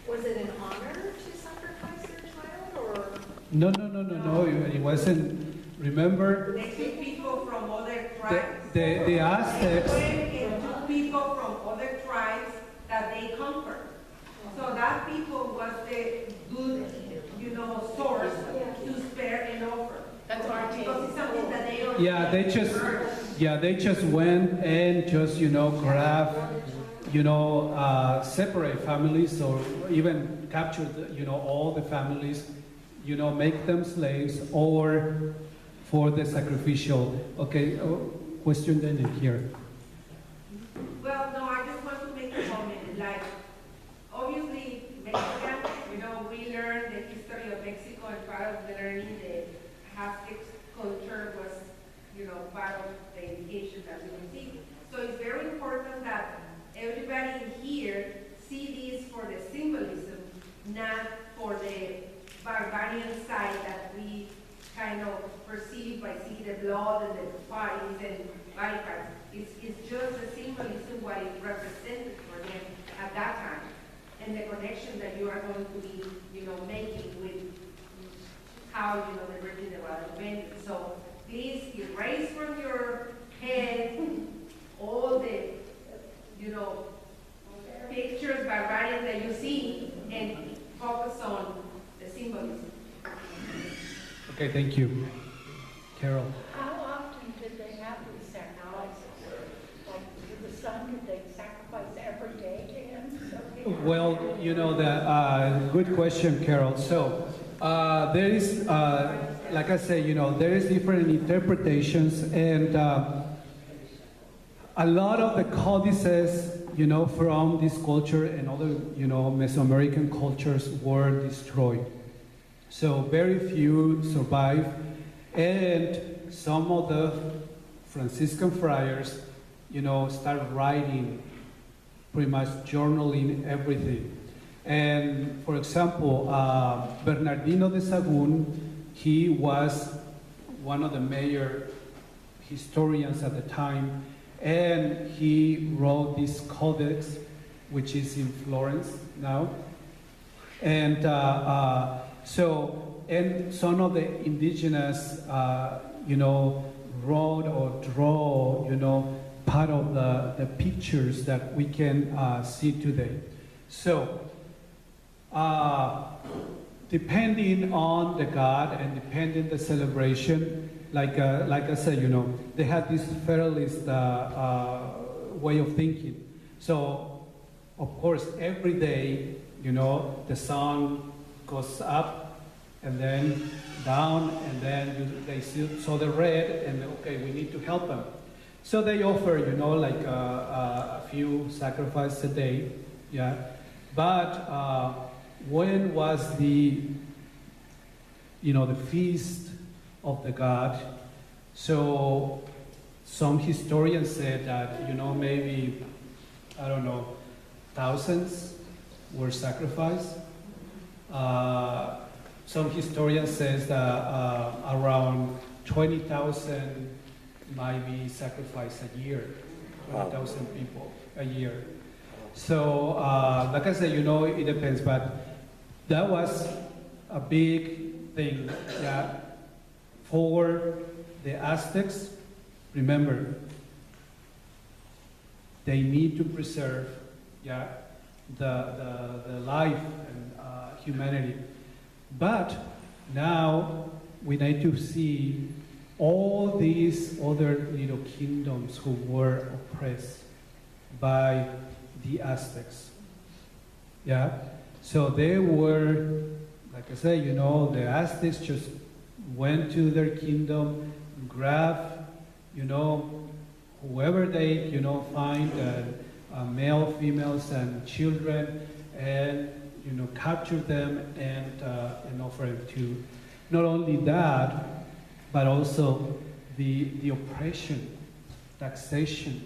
was it an honor to sacrifice their child, or? No, it wasn't. Remember? They took people from other tribes. The Aztecs. They took people from other tribes that they conquered. So that people was the good, source to spare and offer. That's our Because it's something that they don't. They just went and just grab, separate families or even capture all the families, make them slaves or for the sacrificial. Okay, question then in here. Well, no, I just want to make a comment. Like, obviously, Mexican, we learned the history of Mexico, and part of the learning the Aztecs culture was, part of the education that we received. So it's very important that everybody in here see this for the symbolism, not for the barbarian side that we kind of perceive by seeing the blood and the bodies and body parts. It's just the symbolism, what it represented for them at that time, and the connection that you are going to be, making with how, the Virgin of Guadalupe. So please erase from your head all the, pictures, barbarian that you see, and focus on the symbolism. Okay, thank you. Carol. How often did they have these sacrifices? Like, to the sun, did they sacrifice every day to him? Well, good question, Carol. So there is, like I say, there is different interpretations, and a lot of the codices, from this culture and other, Mesoamerican cultures were destroyed. So very few survive, and some of the Franciscan friars, started writing, pretty much journaling everything. And for example, Bernardino de Sahagún, he was one of the major historians at the time, and he wrote this codex, which is in Florence now. And and some of the indigenous, wrote or draw, part of the pictures that we can see today. So, depending on the god and depending the celebration, like I said, they had this federalist way of thinking. So, of course, every day, the sun goes up and then down, and then they saw the red, and okay, we need to help them. So they offer, like a few sacrifices a day, yeah. But when was the feast of the god? So some historians said that, maybe, I don't know, thousands were sacrificed. Some historians says that around 20,000 might be sacrificed a year, 20,000 people a year. So, like I said, it depends, but that was a big thing, yeah. For the Aztecs, remember, they need to preserve, yeah, the life and humanity. But now we need to see all these other little kingdoms who were oppressed by the Aztecs. Yeah, so they were, like I say, the Aztecs just went to their kingdom, grabbed, whoever they, find, male, females, and children, and, capture them and offer them to. Not only that, but also the oppression, taxation,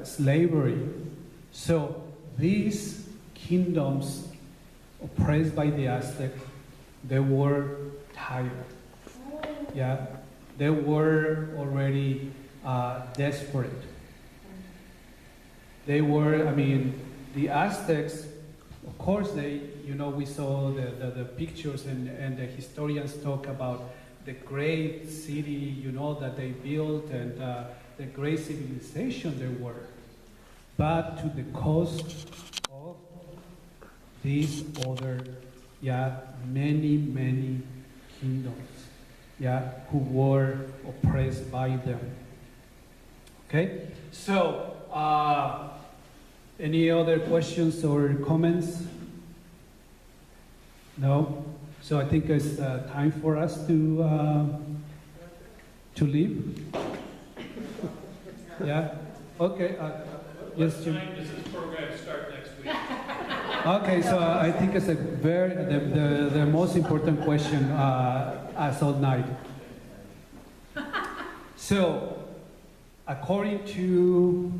slavery. So these kingdoms oppressed by the Aztec, they were tired. Yeah, they were already desperate. They were, the Aztecs, of course, we saw the pictures and the historians talk about the great city, that they built and the great civilization they were. But to the cost of these other, many, many kingdoms, who were oppressed by them. Okay? So, any other questions or comments? No? So I think it's time for us to leave. Yeah? Okay. Yes, Jim? What time does this program start next week? Okay, so I think it's the most important question as all night. So, according to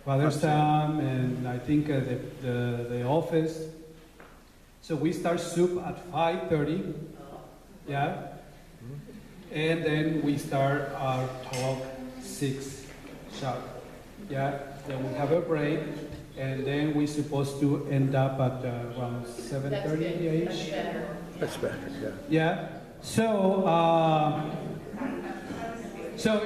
Father Sam and I think the office, so we start soup at 5:30, and then we start our talk 6 sharp, Then we have a break, and then we're supposed to end up at around 7:30-ish. That's better, Yeah. So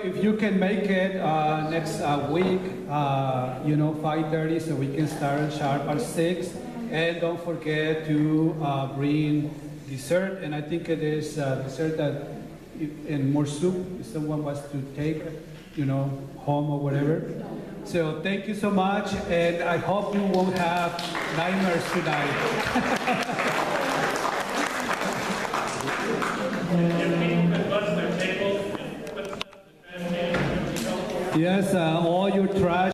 if you can make it next week, 5:30, so we can start sharp at 6. And don't forget to bring dessert. And I think it is dessert and more soup if someone wants to take, home or whatever. So thank you so much, and I hope you won't have nightmares tonight. If people could bust their tables and put stuff in the trash can, it would be helpful. Yes, all your trash.